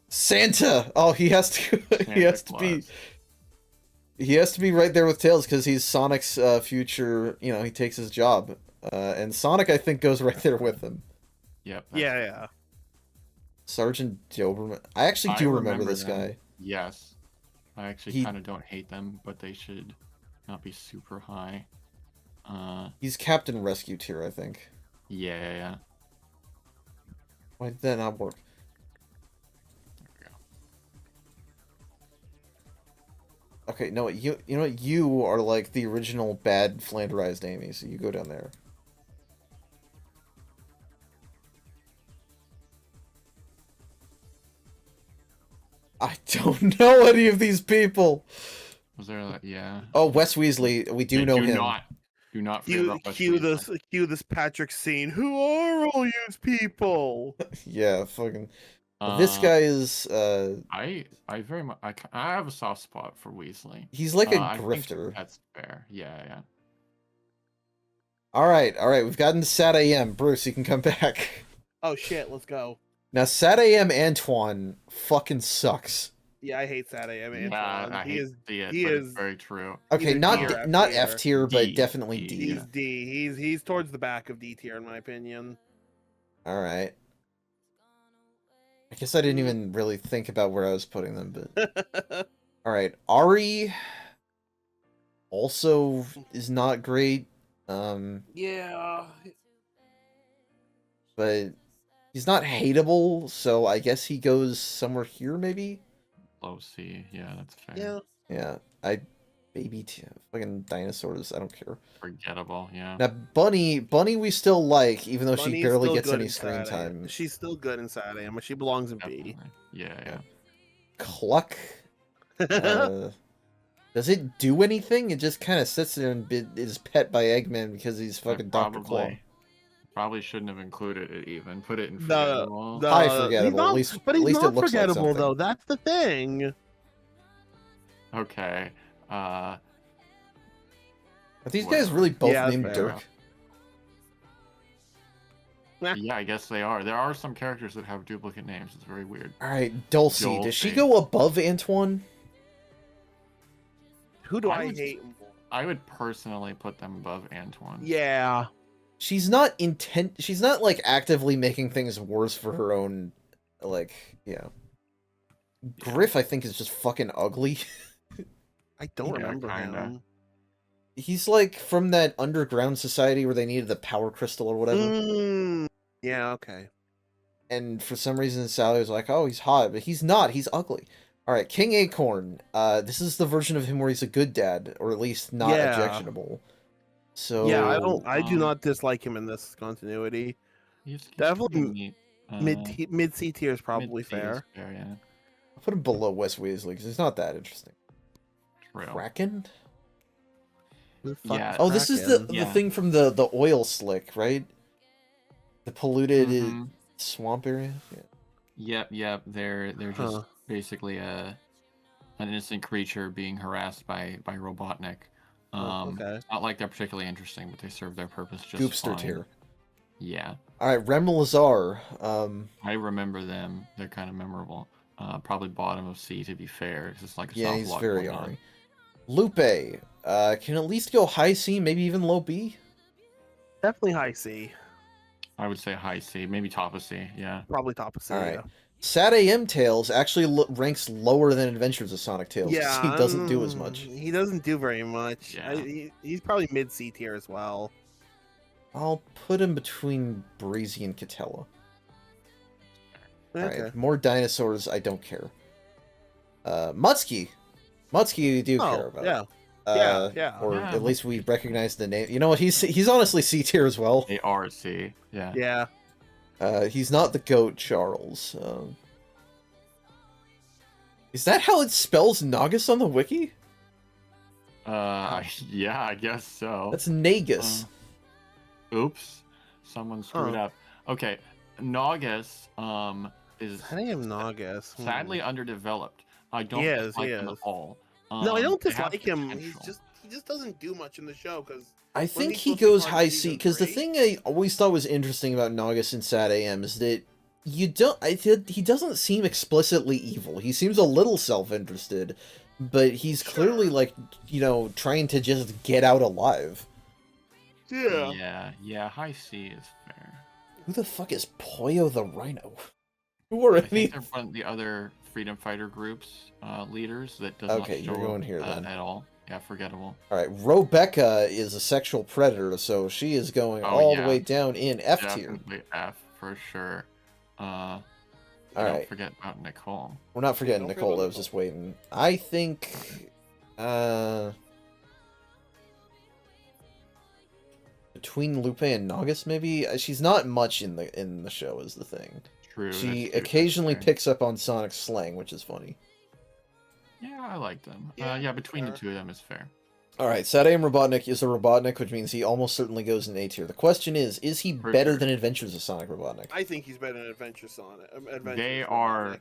Santa! Oh, he has to he has to be right there with Tails because he's Sonic's future, you know, he takes his job. And Sonic, I think, goes right there with him. Yep. Yeah. Sergeant Doberman. I actually do remember this guy. Yes. I actually kind of don't hate them, but they should not be super high. He's Captain Rescue tier, I think. Yeah. Why did that not work? There we go. Okay, no, you know what? You are like the original bad Flanderized Amy, so you go down there. I don't know any of these people. Was there like, yeah. Oh, Wes Weasley. We do know him. Do not forget about Wes Weasley. Cue this Patrick scene. Who are all these people? Yeah, fucking. This guy is. I very much. I have a soft spot for Weasley. He's like a I grifter. think that's fair. Yeah. All right. We've gotten to Sat AM. Bruce, you can come back. Oh shit, let's go. Now, Sat AM Antoine fucking sucks. Yeah, I hate Sat AM Antoine. I hate to see it, but it's very true. Okay, not F tier, but definitely D. He's D. He's towards the back of D tier in my opinion. All right. I guess I didn't even really think about where I was putting them, but all right. Ari also is not great. Yeah. But he's not hateable, so I guess he goes somewhere here, maybe? Low C, yeah, that's fair. Yeah, fucking dinosaurs, I don't care. Forgettable, yeah. Now, Bunny we still like, even though she barely gets any inside screen time. She's still good inside AM, but she belongs in B. Yeah. Cluck? Does it do anything? It just kind of sits there and is pet by Eggman because he's fucking Dr. Claw. Probably shouldn't have included it even. Put it in forgettable. High forgettable. At least it looks forgettable like though. That's the thing. Okay. Are these guys really both named Dirk? Yeah, I guess they are. There are some characters that have duplicate names. It's very weird. All right, Dulcie. Does she go above Antoine? Who do I hate? I would personally put them above Antoine. Yeah. She's not she's not like actively making things worse for her own, like, Griff, I think, is just fucking ugly. I don't remember him. He's like from that underground society where they needed the power crystal or whatever. Yeah, okay. And for some reason Sally was like, oh, he's hot, but he's not, he's ugly. Alright, King Acorn. This is the version of him where he's a good dad, or at least not objectionable. So yeah, I do not dislike him in this continuity. Definitely mid C tier is probably fair. Yeah. I'll put him below Wes Weasley because he's not that interesting. True. Kraken? Yeah. Oh, this is the thing from the oil slick, right? The polluted swamp area. Yeah. Yep. They're just basically an innocent creature being harassed by Robotnik. It's not like they're particularly interesting, but they serve their purpose just Goopster fine. tier. Yeah. All right, Rem Lazar. I remember them. They're kind of memorable. Probably bottom of C to be fair. It's just like a soft he's block very going on. Ari. Lupe. Can at least go high C, maybe even low B. Definitely high C. I would say high C, maybe top of C. Yeah. Probably top of C. All right. Sat AM Tails actually ranks lower than Adventures of Sonic Tails. Yeah, he doesn't do as much. He doesn't do very much. Yeah. He's probably mid C tier as well. I'll put him between Breezy and Catella. Okay. Alright, more dinosaurs, I don't care. Mutsky. Mutsky you do care about. Yeah. Or at least we recognize the name. You know what, he's honestly C tier as well. They are C. Yeah. Yeah. He's not the goat, Charles. Is that how it spells Nagus on the wiki? Yeah, I guess so. That's Nagus. Oops, someone screwed up. Okay, Naugus is Naugus. sadly underdeveloped. I don't dislike him at all. No, I don't they have dislike him. potential. He just doesn't do much in the show because I think he goes high C because the thing I always thought was interesting about Naugus in Sad AM is that he doesn't seem explicitly evil. He seems a little self-interested, but he's clearly like, you know, trying to just get out alive. Yeah, high C is fair. Who the fuck is Poyo the Rhino? Who are I think they're one of the other freedom fighter groups leaders that does not show you're going here then. at all. Yeah, forgettable. All right, Rebecca is a sexual predator, so she is going all the way down in F tier. Definitely F for sure. All don't forget about Nicole. We're not forgetting Nicole. I was just waiting. I think between Lupe and Naugus, maybe she's not much in the show. Is the thing. True. She occasionally picks up on Sonic's slang, which is funny. Yeah, I like them. Yeah, between the two of them is fair. All right, Sadam Robotnik is a Robotnik, which means he almost certainly goes in A tier. The question is he better than Adventures of Sonic Robotnik? I think he's better than Adventure Sonic. They are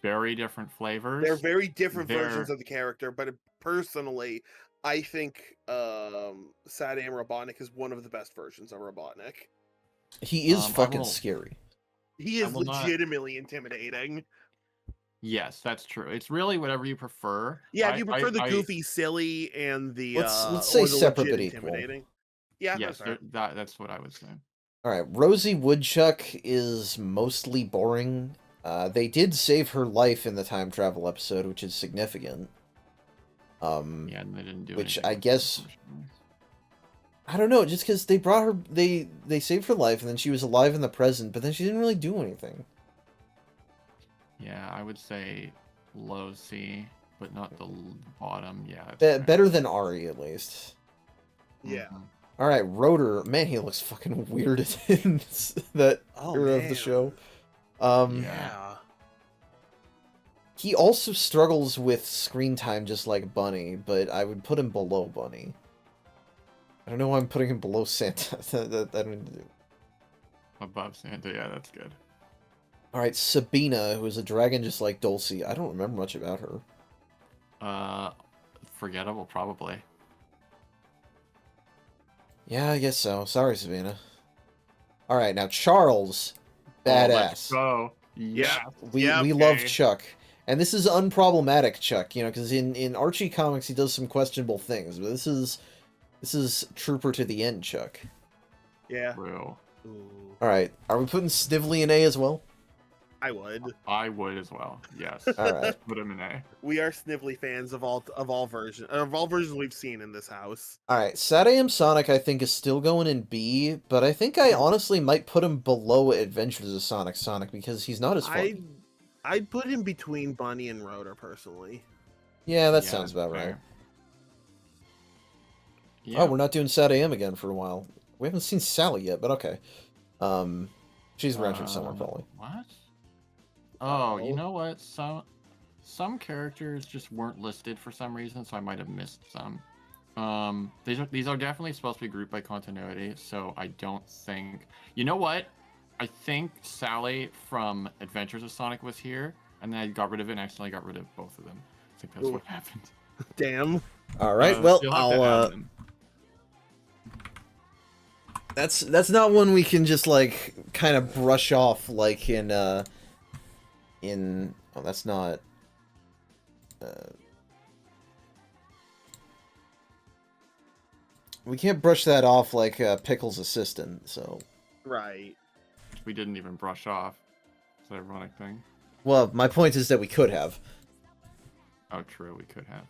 very different flavors. They're very different versions of the character, but personally, I think Sadam Robotnik is one of the best versions of Robotnik. He is fucking scary. He is legitimately intimidating. Yes, that's true. It's really whatever you prefer. Yeah, if you prefer the goofy, silly, and the let's say separate but equal. Intimidating. Yeah, yes, that's what I would say. All right, Rosie Woodchuck is mostly boring. They did save her life in the time travel episode, which is significant. Yeah, and they didn't do which I guess. I don't know, just because they brought her, they saved her life, and then she was alive in the present, but then she didn't really do anything. Yeah, I would say low C, but not the bottom. Yeah, better than Ari at least. Yeah. All right, Rotor. Man, he looks fucking weird in that era of the show. Yeah. He also struggles with screen time just like Bunny, but I would put him below Bunny. I don't know why I'm putting him below Santa. that I don't do. Above Santa, yeah, that's good. Alright, Sabina, who is a dragon just like Dulcie. I don't remember much about her. Forgettable, probably. Yeah, I guess so. Sorry, Sabina. Alright, now Charles. Badass. Let's go. Yeah. We love Chuck. And this is unproblematic Chuck, you know, because in Archie comics he does some questionable things, but this is Trooper to the end Chuck. Yeah. Real. Alright, are we putting Snively in A as well? I would. I would as well. Yes. All right. Put him in A. We are Snively fans of all versions we've seen in this house. All right, Sadam Sonic I think is still going in B, but I think I honestly might put him below Adventures of Sonic because he's not as fun. I'd put him between Bunny and Rotor personally. Yeah, that sounds about right. Yeah. Oh, we're not doing Sadam again for a while. We haven't seen Sally yet, but okay. She's around here somewhere probably. What? Oh, you know what? Some characters just weren't listed for some reason, so I might have missed some. These are definitely supposed to be grouped by continuity, so I don't think. You know what? I think Sally from Adventures of Sonic was here, and then I got rid of it and accidentally got rid of both of them. I think that's what happened. Damn. All right. Well, I'll. That's not one we can just like kind of brush off like in oh, that's not we can't brush that off like Pickle's assistant, so right. We didn't even brush off. It's an ironic thing. Well, my point is that we could have. Oh, true, we could have.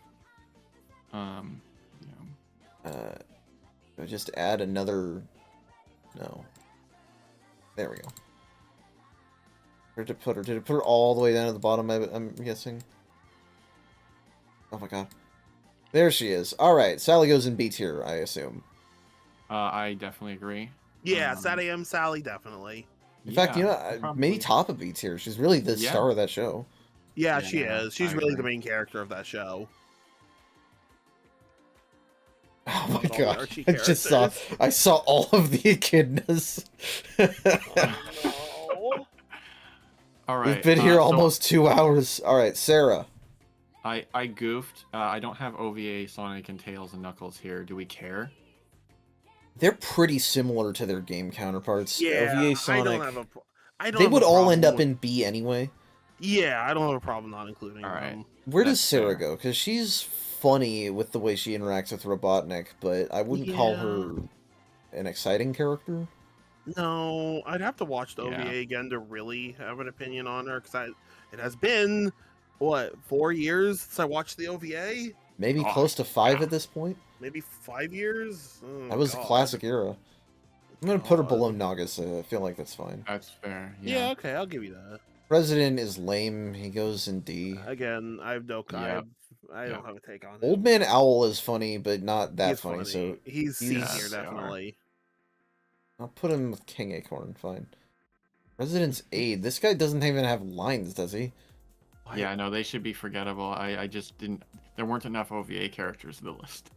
Just add another. No. There we go. Where did it put her? Did it put her all the way down to the bottom, I'm guessing? Oh my god. There she is. Alright, Sally goes in B tier, I assume. I definitely agree. Yeah, Sadam Sally, definitely. In fact, you know, maybe top of B tier. She's really the star of that show. Yeah, she is. She's really the main character of that show. Oh with my all the god! Archie I saw all of the echidnas. Oh, All We've right. been here so almost 2 hours. All right, Sarah. I goofed. I don't have OVA Sonic and Tails and Knuckles here. Do we care? They're pretty similar to their game counterparts. yeah. OVA Sonic. I don't They have would a all problem end up with- in B anyway. Yeah, I don't have a problem not including All right. them. Where does That's Sarah fair. go? Because she's funny with the way she interacts with Robotnik, but I wouldn't call Yeah. her an exciting character. No, I'd have to watch the Yeah. OVA again to really have an opinion on her because it has been what 4 years since I watched the OVA. Maybe Oh, close to 5 yeah. at this point. Maybe 5 years. Oh, That was a God. classic era. I'm gonna put her God. below Nagase. I feel like that's fine. That's fair. Yeah, okay, I'll give you that. President is lame. He goes in D. Again, I have no Yep. I Yep. don't have a take on Old him. Man Owl is funny, but not that He's funny. So he's C he's- tier they are. definitely. I'll put him with King Acorn. Fine. President's Aide. This guy doesn't even have lines, does he? Yeah, no, they should be forgettable. I just didn't. There weren't enough OVA characters in the list.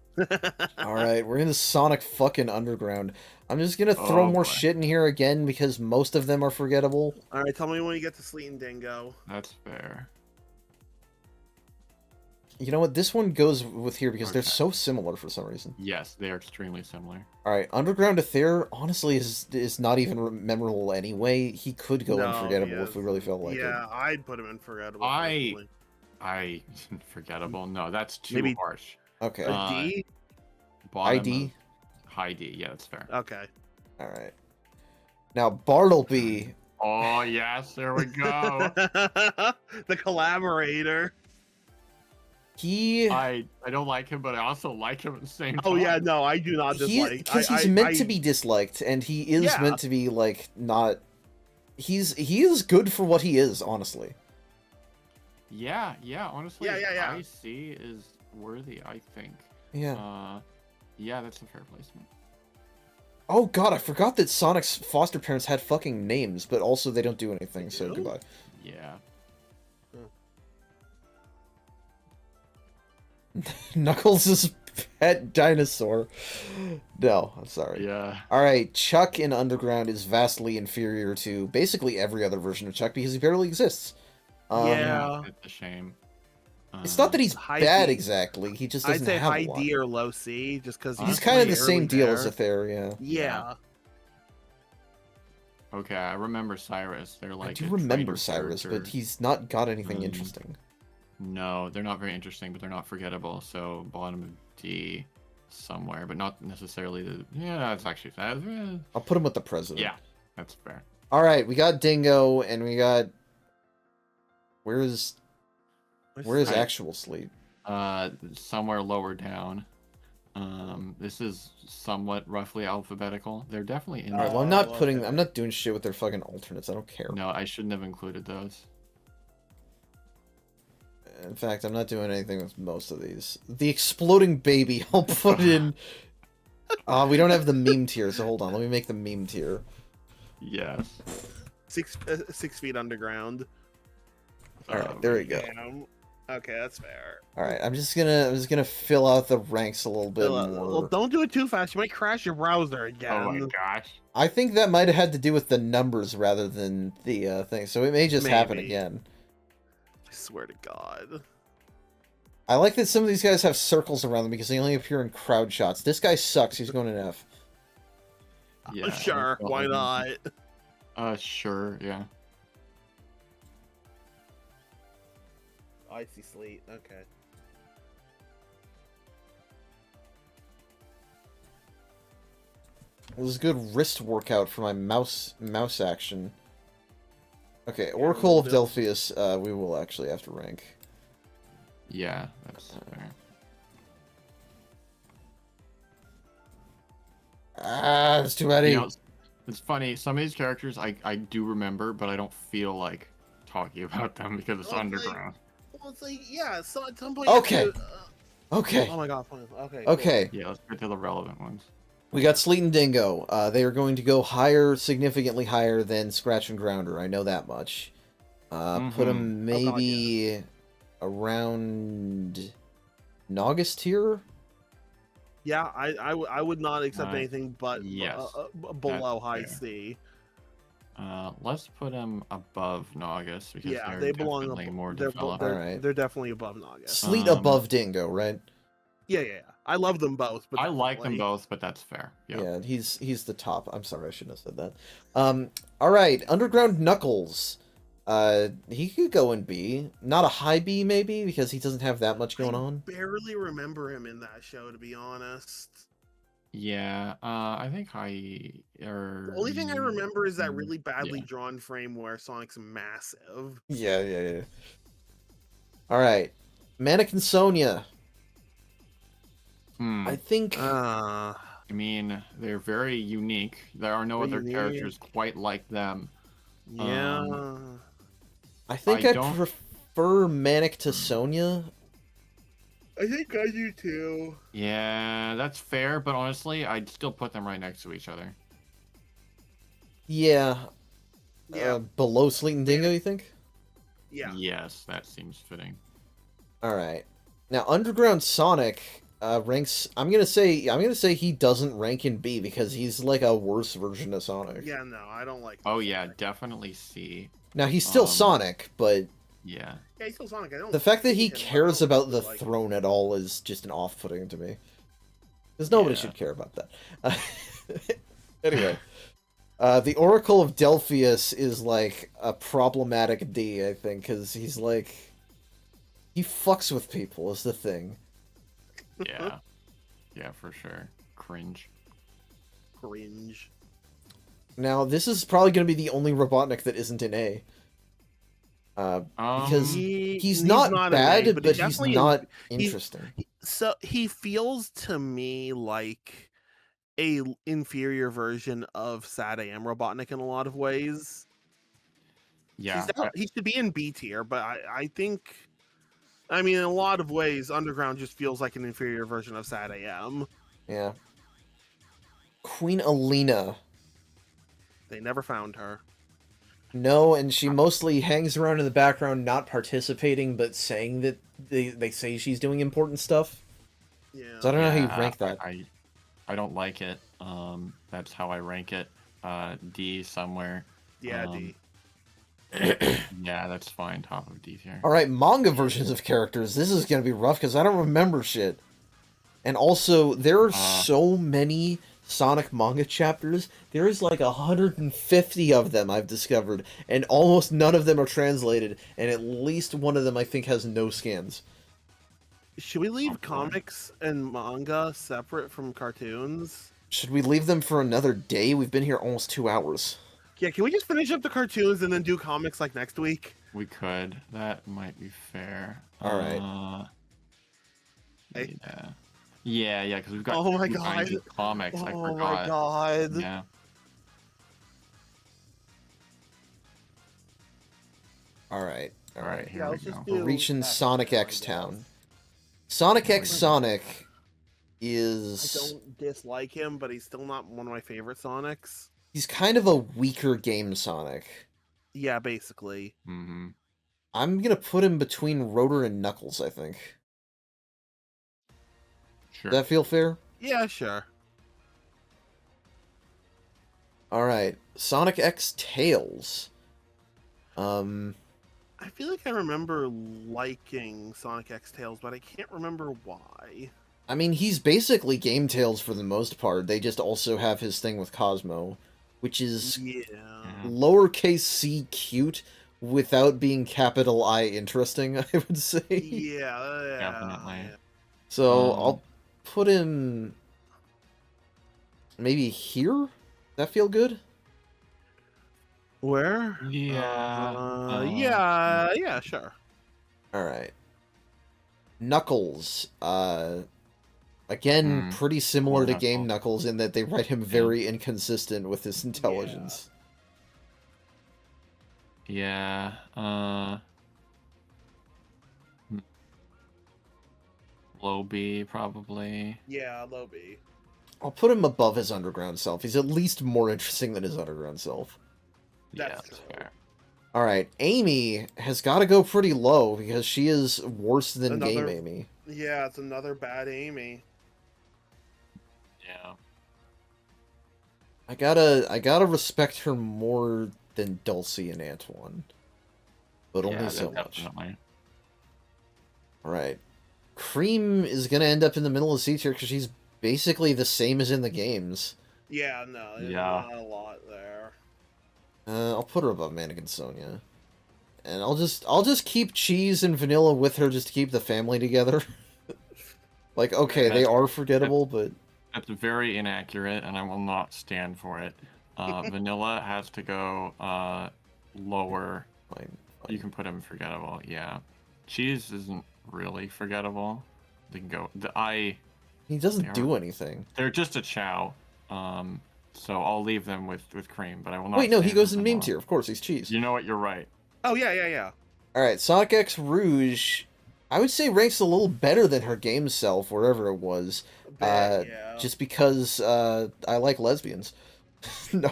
All right, we're in the Sonic fucking Underground. I'm just gonna throw Oh, more boy. shit in here again because most of them are forgettable. All right, tell me when you get to Sleet and Dingo. That's fair. You know what? This one goes with here because they're Okay. so similar for some reason. Yes, they are extremely similar. All right, Underground Aether honestly is not even memorable anyway. He could go No, unforgettable he if we really felt like yeah, it. I'd put him in forgettable. I- personally. Forgettable. No, that's too Maybe- harsh. Okay, A Uh, D? Bottom ID. of- High D. Yeah, that's fair. Okay. all right. Now Bartleby. Oh yes, there we go. The collaborator. He I don't like him, but I also like him at the same time. Oh yeah, no, I do not dislike. because he's meant to be disliked, and he is Yeah. meant to be like not. He is good for what he is, honestly. Yeah, honestly, Yeah. IC is worthy, I think. Yeah. Yeah, that's a fair placement. Oh god, I forgot that Sonic's foster parents had fucking names, but also they don't do anything. So do? goodbye. Yeah. Knuckles' pet dinosaur. No, I'm sorry. Yeah. Alright, Chuck in Underground is vastly inferior to basically every other version of Chuck because he barely exists. Yeah. It's a shame. It's not that he's High bad D. exactly, he just I'd doesn't say have high a lot. D or low C, just because He's kind of the same deal as Aether, yeah. Yeah. Okay, I remember Cyrus. They're like. I do a remember trainer Cyrus, but character. he's not got anything Mm. interesting. No, they're not very interesting, but they're not forgettable. So bottom of D, somewhere, but not necessarily the. Yeah, that's actually I'll put him with the president. yeah, that's fair. Alright, we got Dingo, and we got... Where is I- actual Sleep? Somewhere lower down. This is somewhat roughly alphabetical. They're definitely in. Alright, there. well I'm not okay. I'm not doing shit with their fucking alternates, I don't care. No, I shouldn't have included those. In fact, I'm not doing anything with most of these. The exploding baby, I'll put in... we don't have the meme tier, so hold on, let me make the meme tier. Yes. 6 feet underground. Alright, there we go. Damn. Okay, that's fair. Alright, I'm just gonna fill out the ranks a little bit Well, more. don't do it too fast. You might crash your browser again. Oh my gosh. I think that might have had to do with the numbers rather than the thing, so it may just happen Maybe. again. I swear to God. I like that some of these guys have circles around them because they only appear in crowd shots. This guy sucks, he's going in F. Yeah. Sure, why not? Sure. Yeah. I see Sleet. Okay. It was a good wrist workout for my mouse action. Okay, Oracle of Delphius, we will actually have to rank. Yeah, that's fair. Ah, that's too many. You know, it's funny. Some of these characters I do remember, but I don't feel like talking about them because it's Well, it's like- underground. Well, it's like, yeah, so at some point... Okay. you have to, Okay, oh my God, fine. Okay. cool. okay. Yeah, let's get to the relevant ones. We got Sleet and Dingo. They are going to go higher, significantly higher than Scratch and Grounder. I know that much. Put them Oh, God, maybe around Naugus tier. Yeah, I would not accept anything but yes, below high fair. C. Let's put him above Naugus because Yeah, they're they belong definitely more they're, developed. they're definitely above Naugus. Sleet above Dingo, right? Yeah. I love them both, but I like them both, but that's fair. Yep. Yeah, he's the top. I'm sorry, I shouldn't have said that. All right, Underground Knuckles. He could go in B. Not a high B, maybe, because he doesn't have that much going on. I barely remember him in that show, to be honest. Yeah, I think The only thing I remember is that really badly drawn frame where Sonic's massive. Yeah. All right, Mannequin Sonia. I think. I mean, they're very unique. There are no other characters quite like them. Yeah. I think I prefer Manic to Sonia. I think I do too. Yeah, that's fair, but honestly, I'd still put them right next to each other. Yeah. Below Sleet and Dingo, you think? Yeah. Yes, that seems fitting. All right. Now, Underground Sonic ranks. I'm gonna say he doesn't rank in B because he's like a worse version of Sonic. Yeah, no, I don't like. Oh yeah, definitely C. Now he's still Sonic, but yeah, he's still Sonic. The fact that he cares about the throne at all is just an off-putting to me. Because nobody should care about that. Anyway, the Oracle of Delphius is like a problematic D, I think, because he's like he fucks with people is the thing. Yeah, for sure. Cringe. Now, this is probably going to be the only Robotnik that isn't in A. Because he's not bad, but he's not interesting. So he feels to me like a inferior version of Sad AM Robotnik in a lot of ways. Yeah. He should be in B tier, but I think... I mean, in a lot of ways, Underground just feels like an inferior version of Sad AM. Yeah. Queen Alina. They never found her. No, and she mostly hangs around in the background, not participating, but saying that they say she's doing important stuff. Yeah. So I don't know how you rank that. I don't like it. That's how I rank it. D somewhere. Yeah, D. Yeah, that's fine. Top of D tier. All right, manga versions of characters. This is gonna be rough because I don't remember shit. And also, there are so many Sonic manga chapters. There is like 150 of them I've discovered, and almost none of them are translated. And at least one of them I think has no scans. Should we leave comics and manga separate from cartoons? Should we leave them for another day? We've been here almost 2 hours. Yeah, can we just finish up the cartoons and then do comics like next week? We could. That might be fair. All right. Yeah, because we've got oh my god comics. I forgot. Oh my god. Yeah. All right. Here we go. We're reaching Sonic X Town. Sonic X Sonic is... I don't dislike him, but he's still not one of my favorite Sonics. He's kind of a weaker game Sonic. Yeah, basically. Mm-hmm. I'm gonna put him between Rotor and Knuckles, I think. Sure. Does that feel fair? Yeah, sure. Alright. Sonic X Tails. I feel like I remember liking Sonic X Tails, but I can't remember why. I mean, he's basically Game Tails for the most part. They just also have his thing with Cosmo, which is lowercase c cute without being capital I interesting, I would say. Yeah. Definitely. So I'll put him maybe here? Does that feel good? Where? Yeah. Yeah, sure. Alright. Knuckles. Again, pretty similar to Game Knuckles in that they write him very inconsistent with his intelligence. Yeah. Low B, probably. Yeah, low B. I'll put him above his underground self. He's at least more interesting than his underground self. That's fair. Alright, Amy has got to go pretty low because she is worse than Game Amy. Yeah, it's another bad Amy. Yeah. I gotta respect her more than Dulcie and Antoine, but only so much. Definitely. All right, Cream is gonna end up in the middle of C tier because she's basically the same as in the games. Yeah, no, there's Yeah. not a lot there. I'll put her above Mannequin Sonia, and I'll just keep Cheese and Vanilla with her just to keep the family together. Like, okay, they are forgettable, but that's very inaccurate, and I will not stand for it. Vanilla has to go lower. fine. You can put him forgettable. Yeah, Cheese isn't really forgettable. They can go. He doesn't do anything. They're just a chow. So I'll leave them with Cream, but I will not. Wait, no, he goes in Vanilla. meme tier. Of course, he's Cheese. You know what? You're right. Oh yeah. All right, Sonic X Rouge, I would say ranks a little better than her game self, wherever it was. Yeah. Just because I like lesbians. No,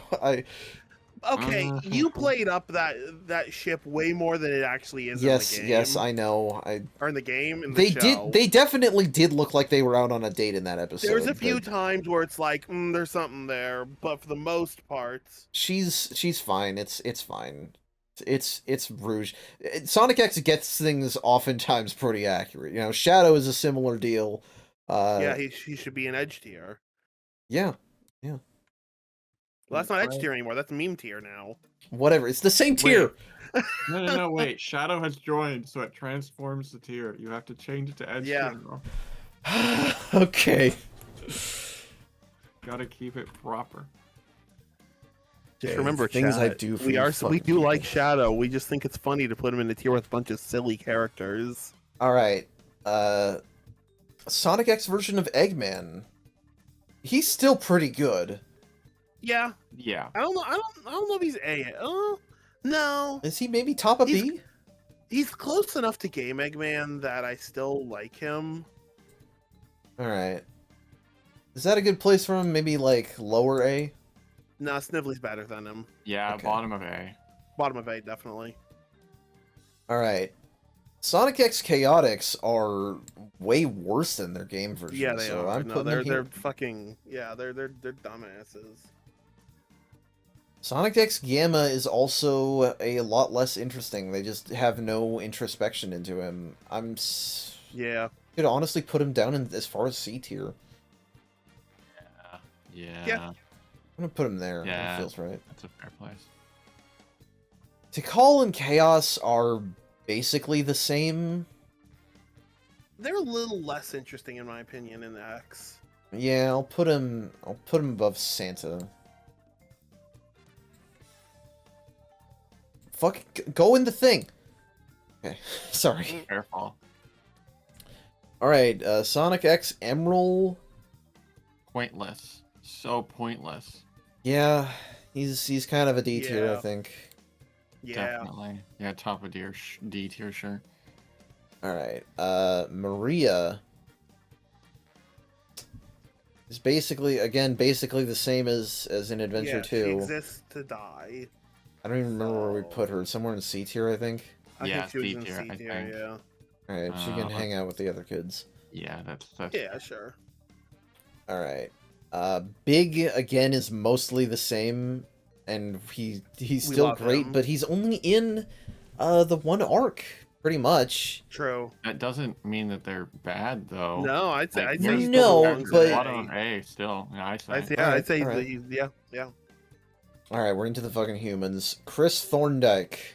Okay, you played up that ship way more than it actually is in the game. Yes, I know. Or in the game, in they the show. They definitely did look like they were out on a date in that episode. There's a few times where it's like, there's something there, but for the most part, she's fine. It's fine. It's Rouge. Sonic X gets things oftentimes pretty accurate. You know, Shadow is a similar deal. Yeah, he should be an edge tier. Yeah. Well, that's not edge tier anymore. That's meme tier now. Whatever. It's the same tier. No, wait. Shadow has joined, so it transforms the tier. You have to change it to edge tier now. Okay. Gotta keep it proper. Just remember, things chat, I do. we do like Shadow. We just think it's funny to put him in a tier with a bunch of silly characters. All right. Sonic X version of Eggman. He's still pretty good. Yeah. I don't know if he's A. No. Is he maybe top of B? He's close enough to Game Eggman that I still like him. All right. Is that a good place for him? Maybe like lower A? No, Snively's better than him. Yeah, Okay. bottom of A. Bottom of A, definitely. All right. Sonic X Chaotix are way worse than their game version. Yeah, they so are. I'm No, putting them they're here. fucking they're dumbasses. Sonic X Gamma is also a lot less interesting. They just have no introspection into him. Yeah. Could honestly put him down in as far as C tier. Yeah. I'm gonna put him there. Yeah. That feels right. That's a fair place. Tikal and Chaos are basically the same. They're a little less interesting in my opinion in the X. Yeah, I'll put him above Santa. Fuck, go in the thing. Okay, sorry. Careful. All right, Sonic X Emerald. Pointless. So pointless. Yeah, he's kind of a D tier, Yeah. I think. Yeah. Definitely. Yeah, top of D tier, sure. All right, Maria is basically the same as in Adventure 2. She exists to die. I don't even remember where we put her. Somewhere in C tier, I think. I Yeah, think she was in C tier, C I tier, think. yeah. All right, she can hang out with the other kids. Yeah, that's Yeah, sure. All right. Big again is mostly the same, and he's still love great, him. but he's only in the one arc, pretty much. True. That doesn't mean that they're bad though. No, I'd say Like, he most still No, belongs but- in bottom of A still. Yeah, I'd say. I'd say Alright. yeah. All right, we're into the fucking humans. Chris Thorndike.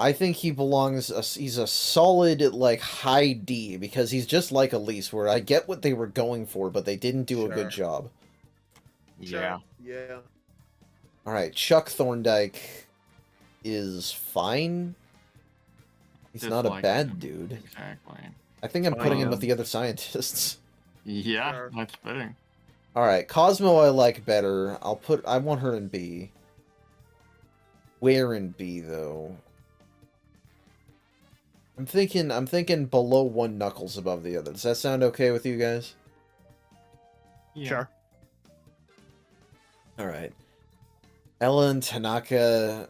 I think he belongs. He's a solid like high D because he's just like Elise, where I get what they were going for, but they didn't do a good Sure. job. Yeah. Yeah. All right, Chuck Thorndike is fine. He's not a Dislike bad him. dude. Exactly. I think I'm putting him with Fine. the other scientists. Yeah, Sure. that's fitting. All right, Cosmo I like better. I want her in B. Where in B though? I'm thinking below one Knuckles above the other. Does that sound okay with you guys? Yeah. Sure. All right. Ella and Tanaka,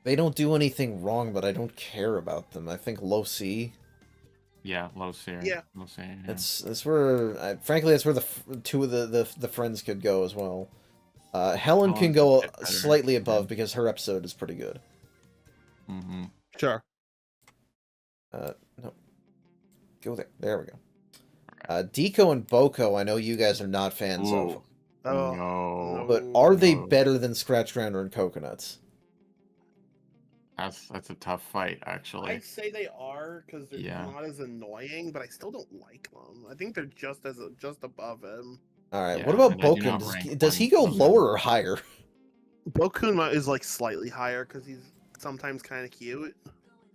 they don't do anything wrong, but I don't care about them. I think low C. Yeah, low C. Yeah. Low C. Yeah. That's where, frankly, that's where two of the friends could go as well. Helen can Helen's a go bit better. slightly above because her episode is pretty good. Mm-hmm. Sure. No. Go there. There we go. Deco and Boko, I know you guys are not fans of. Oh, No. But are they No. better than Scratch Grounder and Coconuts? That's a tough fight, actually. I'd say they are because they're Yeah. not as annoying, but I still don't like them. I think they're just above him. All right. Yeah, What about and I do not Bokun? rank Does he one go above him. lower or higher? Bokun is like slightly higher because he's sometimes kind of cute.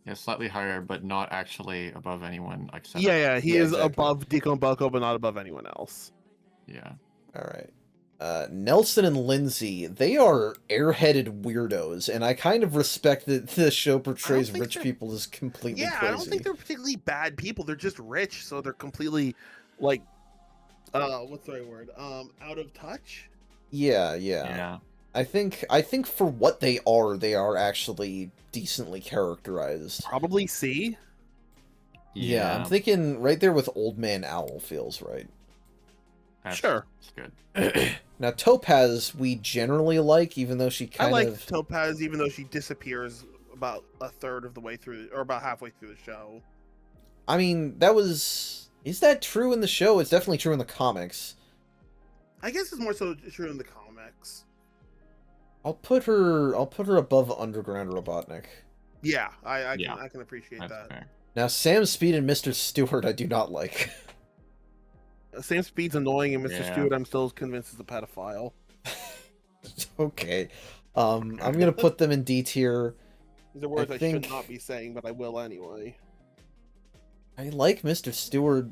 Yeah, slightly higher, but not actually above anyone except. Yeah, he is exactly. above Deco and Boko, but not above anyone else. Yeah. All right. Nelson and Lindsay, they are airheaded weirdos, and I kind of respect that the show portrays think rich they're- people as completely Yeah, crazy. I don't think they're particularly bad people. They're just rich, so they're completely like, what's the right word? Out of touch. Yeah. Yeah. I think for what they are actually decently characterized. Probably C. Yeah, I'm thinking right there with Old Man Owl feels right. Sure. That's good. Now Topaz we generally like, even though she I kind like of Topaz, even though she disappears about a third of the way through, or about halfway through the show. I mean, is that true in the show? It's definitely true in the comics. I guess it's more so true in the comics. I'll put her above Underground Robotnik. Yeah, I Yeah. can appreciate That's that. fair. Now Sam Speed and Mr. Stewart I do not like. Sam Speed's annoying, and Mr. Yeah. Stewart, I'm still convinced is a pedophile. Okay. I'm gonna put them in D tier. These are words I think- should not be saying, but I will anyway. I like Mr. Stewart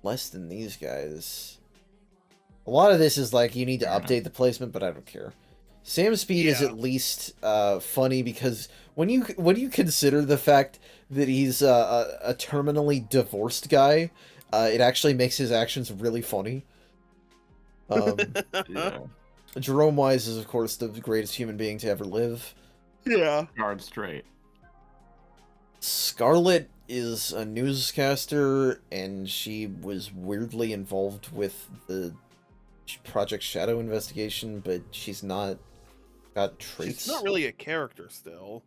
less than these guys. A lot of this is like you need to Fair enough. update the placement, but I don't care. Sam Speed is Yeah. at least funny because when you consider the fact that he's a terminally divorced guy, it actually makes his actions really funny. Yeah. Jerome Wise is of course the greatest human being to ever live. Yeah. Guard straight. Scarlet is a newscaster, and she was weirdly involved with the Project Shadow investigation, but she's not got traits. She's not really a character still.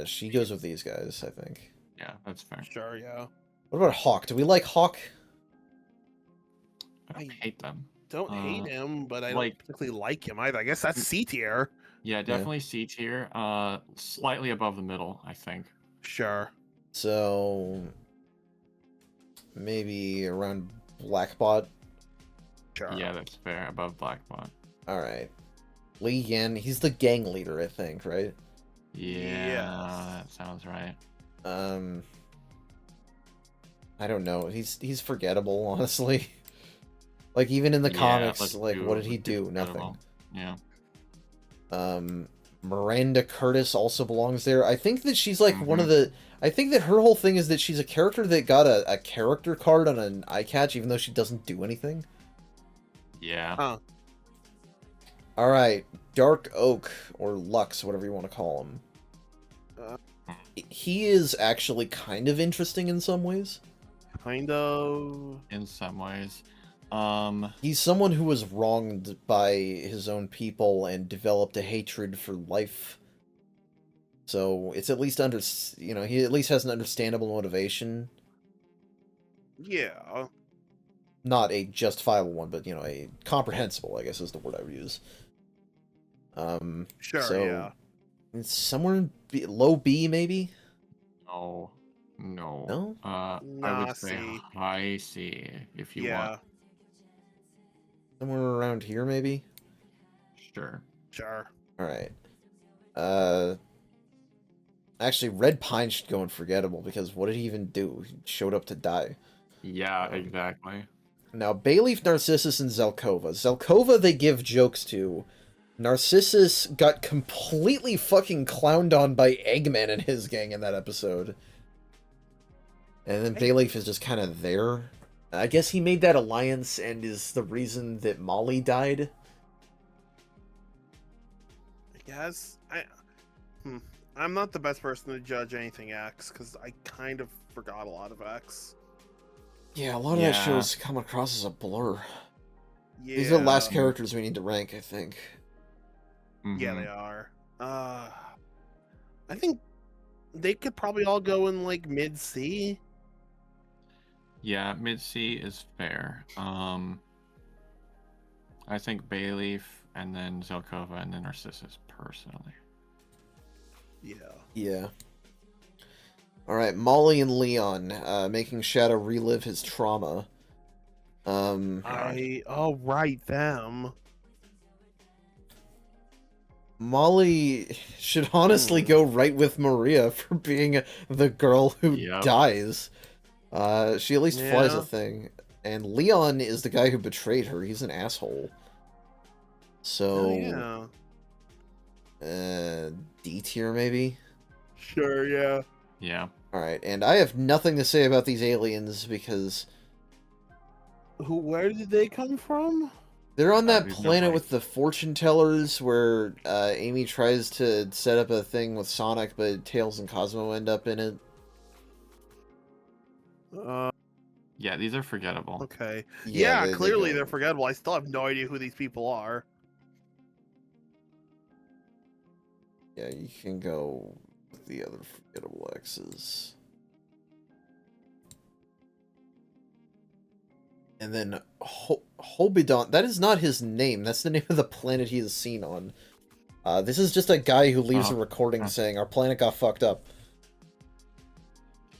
She goes with these guys, I think. Yeah, that's fair. Sure, yeah. What about Hawk? Do we like Hawk? I don't I- hate them. Don't hate him, but I like- don't particularly like him either. I guess that's C tier. Yeah, definitely C tier. Slightly above the middle, I think. Sure. So maybe around Blackbot. Sure. Yeah, that's fair. Above Blackbot. All right. Li Yan, he's the gang leader, I think, right? Yeah, that sounds right. I don't know. He's forgettable, honestly. Like even in the Yeah, comics, let's like do- what did he let's do do? Nothing. Yeah. Miranda Curtis also belongs there. I think that she's like one of Mhm. the. I think that her whole thing is that she's a character that got a character card on an eye catch, even though she doesn't do anything. Yeah. Huh. All right, Dark Oak or Lux, whatever you want to call him. Uh. He is actually kind of interesting in some ways. Kind of. In some ways. He's someone who was wronged by his own people and developed a hatred for life. So it's at least he at least has an understandable motivation. Yeah. Not a justifiable one, but a comprehensible, I guess is the word I would use. Sure, so yeah. it's somewhere in low B, maybe? No. No. No? I Nah, would say C. high C if you Yeah. want. Somewhere around here, maybe? Sure. Sure. Alright. Actually, Red Pine should go in forgettable, because what did he even do? He showed up to die. Yeah, exactly. Now, Bayleaf, Narcissus, and Zelkova. Zelkova they give jokes to. Narcissus got completely fucking clowned on by Eggman and his gang in that episode. And then Bayleaf is just kind of there. I guess he made that alliance and is the reason that Molly died. I guess. I'm not the best person to judge anything X because I kind of forgot a lot of X. Yeah, a lot of that show's come across as a blur. Yeah. These are the last characters we need to rank, I think. Yeah, they are. I think they could probably all go in like mid C. Yeah, mid C is fair. I think Bayleaf and then Zelkova and then Narcissus personally. Yeah. Yeah. Alright, Molly and Leon, making Shadow relive his trauma. Oh, right, them. Molly should honestly go right with Maria for being the girl who dies. She at least flies a thing. And Leon is the guy who betrayed her. He's an asshole. So... D tier, maybe? Sure, yeah. Yeah. Alright, and I have nothing to say about these aliens because... Where did they come from? They're on that planet with the fortune tellers where Amy tries to set up a thing with Sonic, but Tails and Cosmo end up in it. Yeah, these are forgettable. Okay. Yeah, clearly they're forgettable. I still have no idea who these people are. Yeah, you can go with the other forgettable X's. And then Hobidon, that is not his name. That's the name of the planet he is seen on. This is just a guy who leaves a recording saying, our planet got fucked up.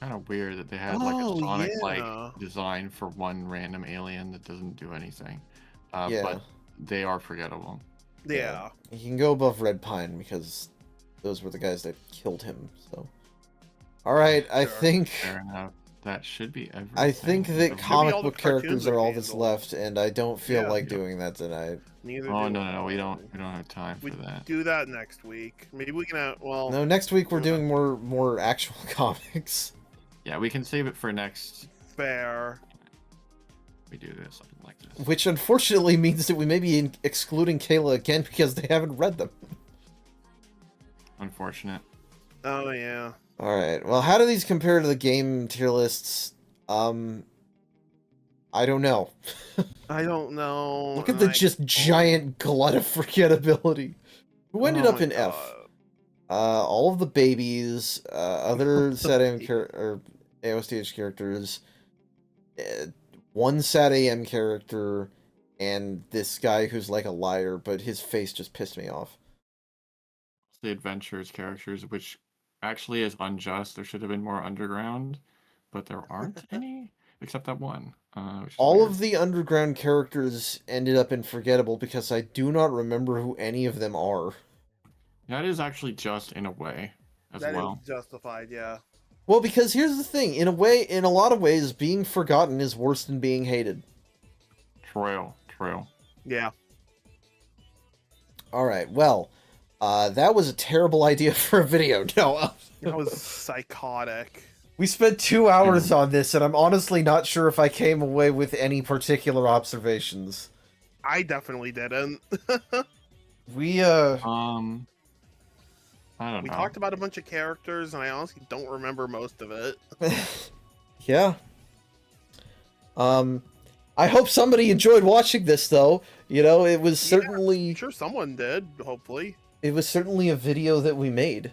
Kind of weird that they had like a Sonic-like design for one random alien that doesn't do anything. But they are forgettable. Yeah. You can go above Red Pine because those were the guys that killed him, so... Alright, I think... Fair enough. That should be everything. I think that comic book characters are all that's left, and I don't feel like doing that tonight. Neither no, we don't have time for that. Do that next week. Maybe we can No, next week we're doing more actual comics. Yeah, we can save it for next. Fair. We do this something like this. Which unfortunately means that we may be excluding Kayla again because they haven't read them. Unfortunate. Oh yeah. Alright, well, how do these compare to the game tier lists? I don't know. I don't know. Look at the just giant glut of forgettability. Who ended up in F? All of the babies, other SAT-AM or AOSTH characters, one SAT-AM character, and this guy who's like a liar, but his face just pissed me off. The adventures characters, which actually is unjust. There should have been more underground, but there aren't any, except that one. All of the underground characters ended up in forgettable because I do not remember who any of them are. That is actually just in a way, as well. That is justified, yeah. Well, because here's the thing: in a lot of ways, being forgotten is worse than being hated. True. Yeah. All right. Well. That was a terrible idea for a video. No, that was psychotic. We spent 2 hours on this, and I'm honestly not sure if I came away with any particular observations. I definitely didn't. We I don't know. We talked about a bunch of characters, and I honestly don't remember most of it. Yeah. I hope somebody enjoyed watching this, though. You know, it was certainly... I'm sure someone did, hopefully. It was certainly a video that we made.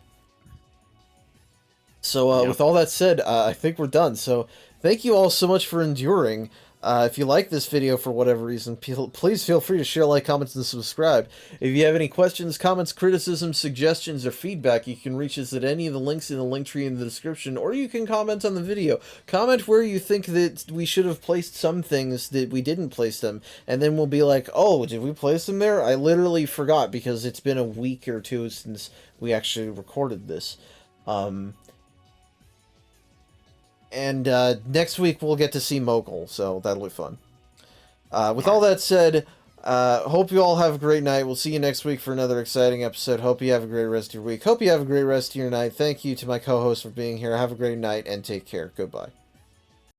So, with all that said, I think we're done. So, thank you all so much for enduring. If you like this video for whatever reason, please feel free to share, like, comments, and subscribe. If you have any questions, comments, criticisms, suggestions, or feedback, you can reach us at any of the links in the link tree in the description, or you can comment on the video. Comment where you think that we should have placed some things that we didn't place them, and then we'll be like, oh, did we place them there? I literally forgot because it's been a week or two since we actually recorded this. And next week we'll get to see Mogul, so that'll be fun. With all that said, hope you all have a great night. We'll see you next week for another exciting episode. Hope you have a great rest of your week. Hope you have a great rest of your night. Thank you to my co-host for being here. Have a great night and take care. Goodbye.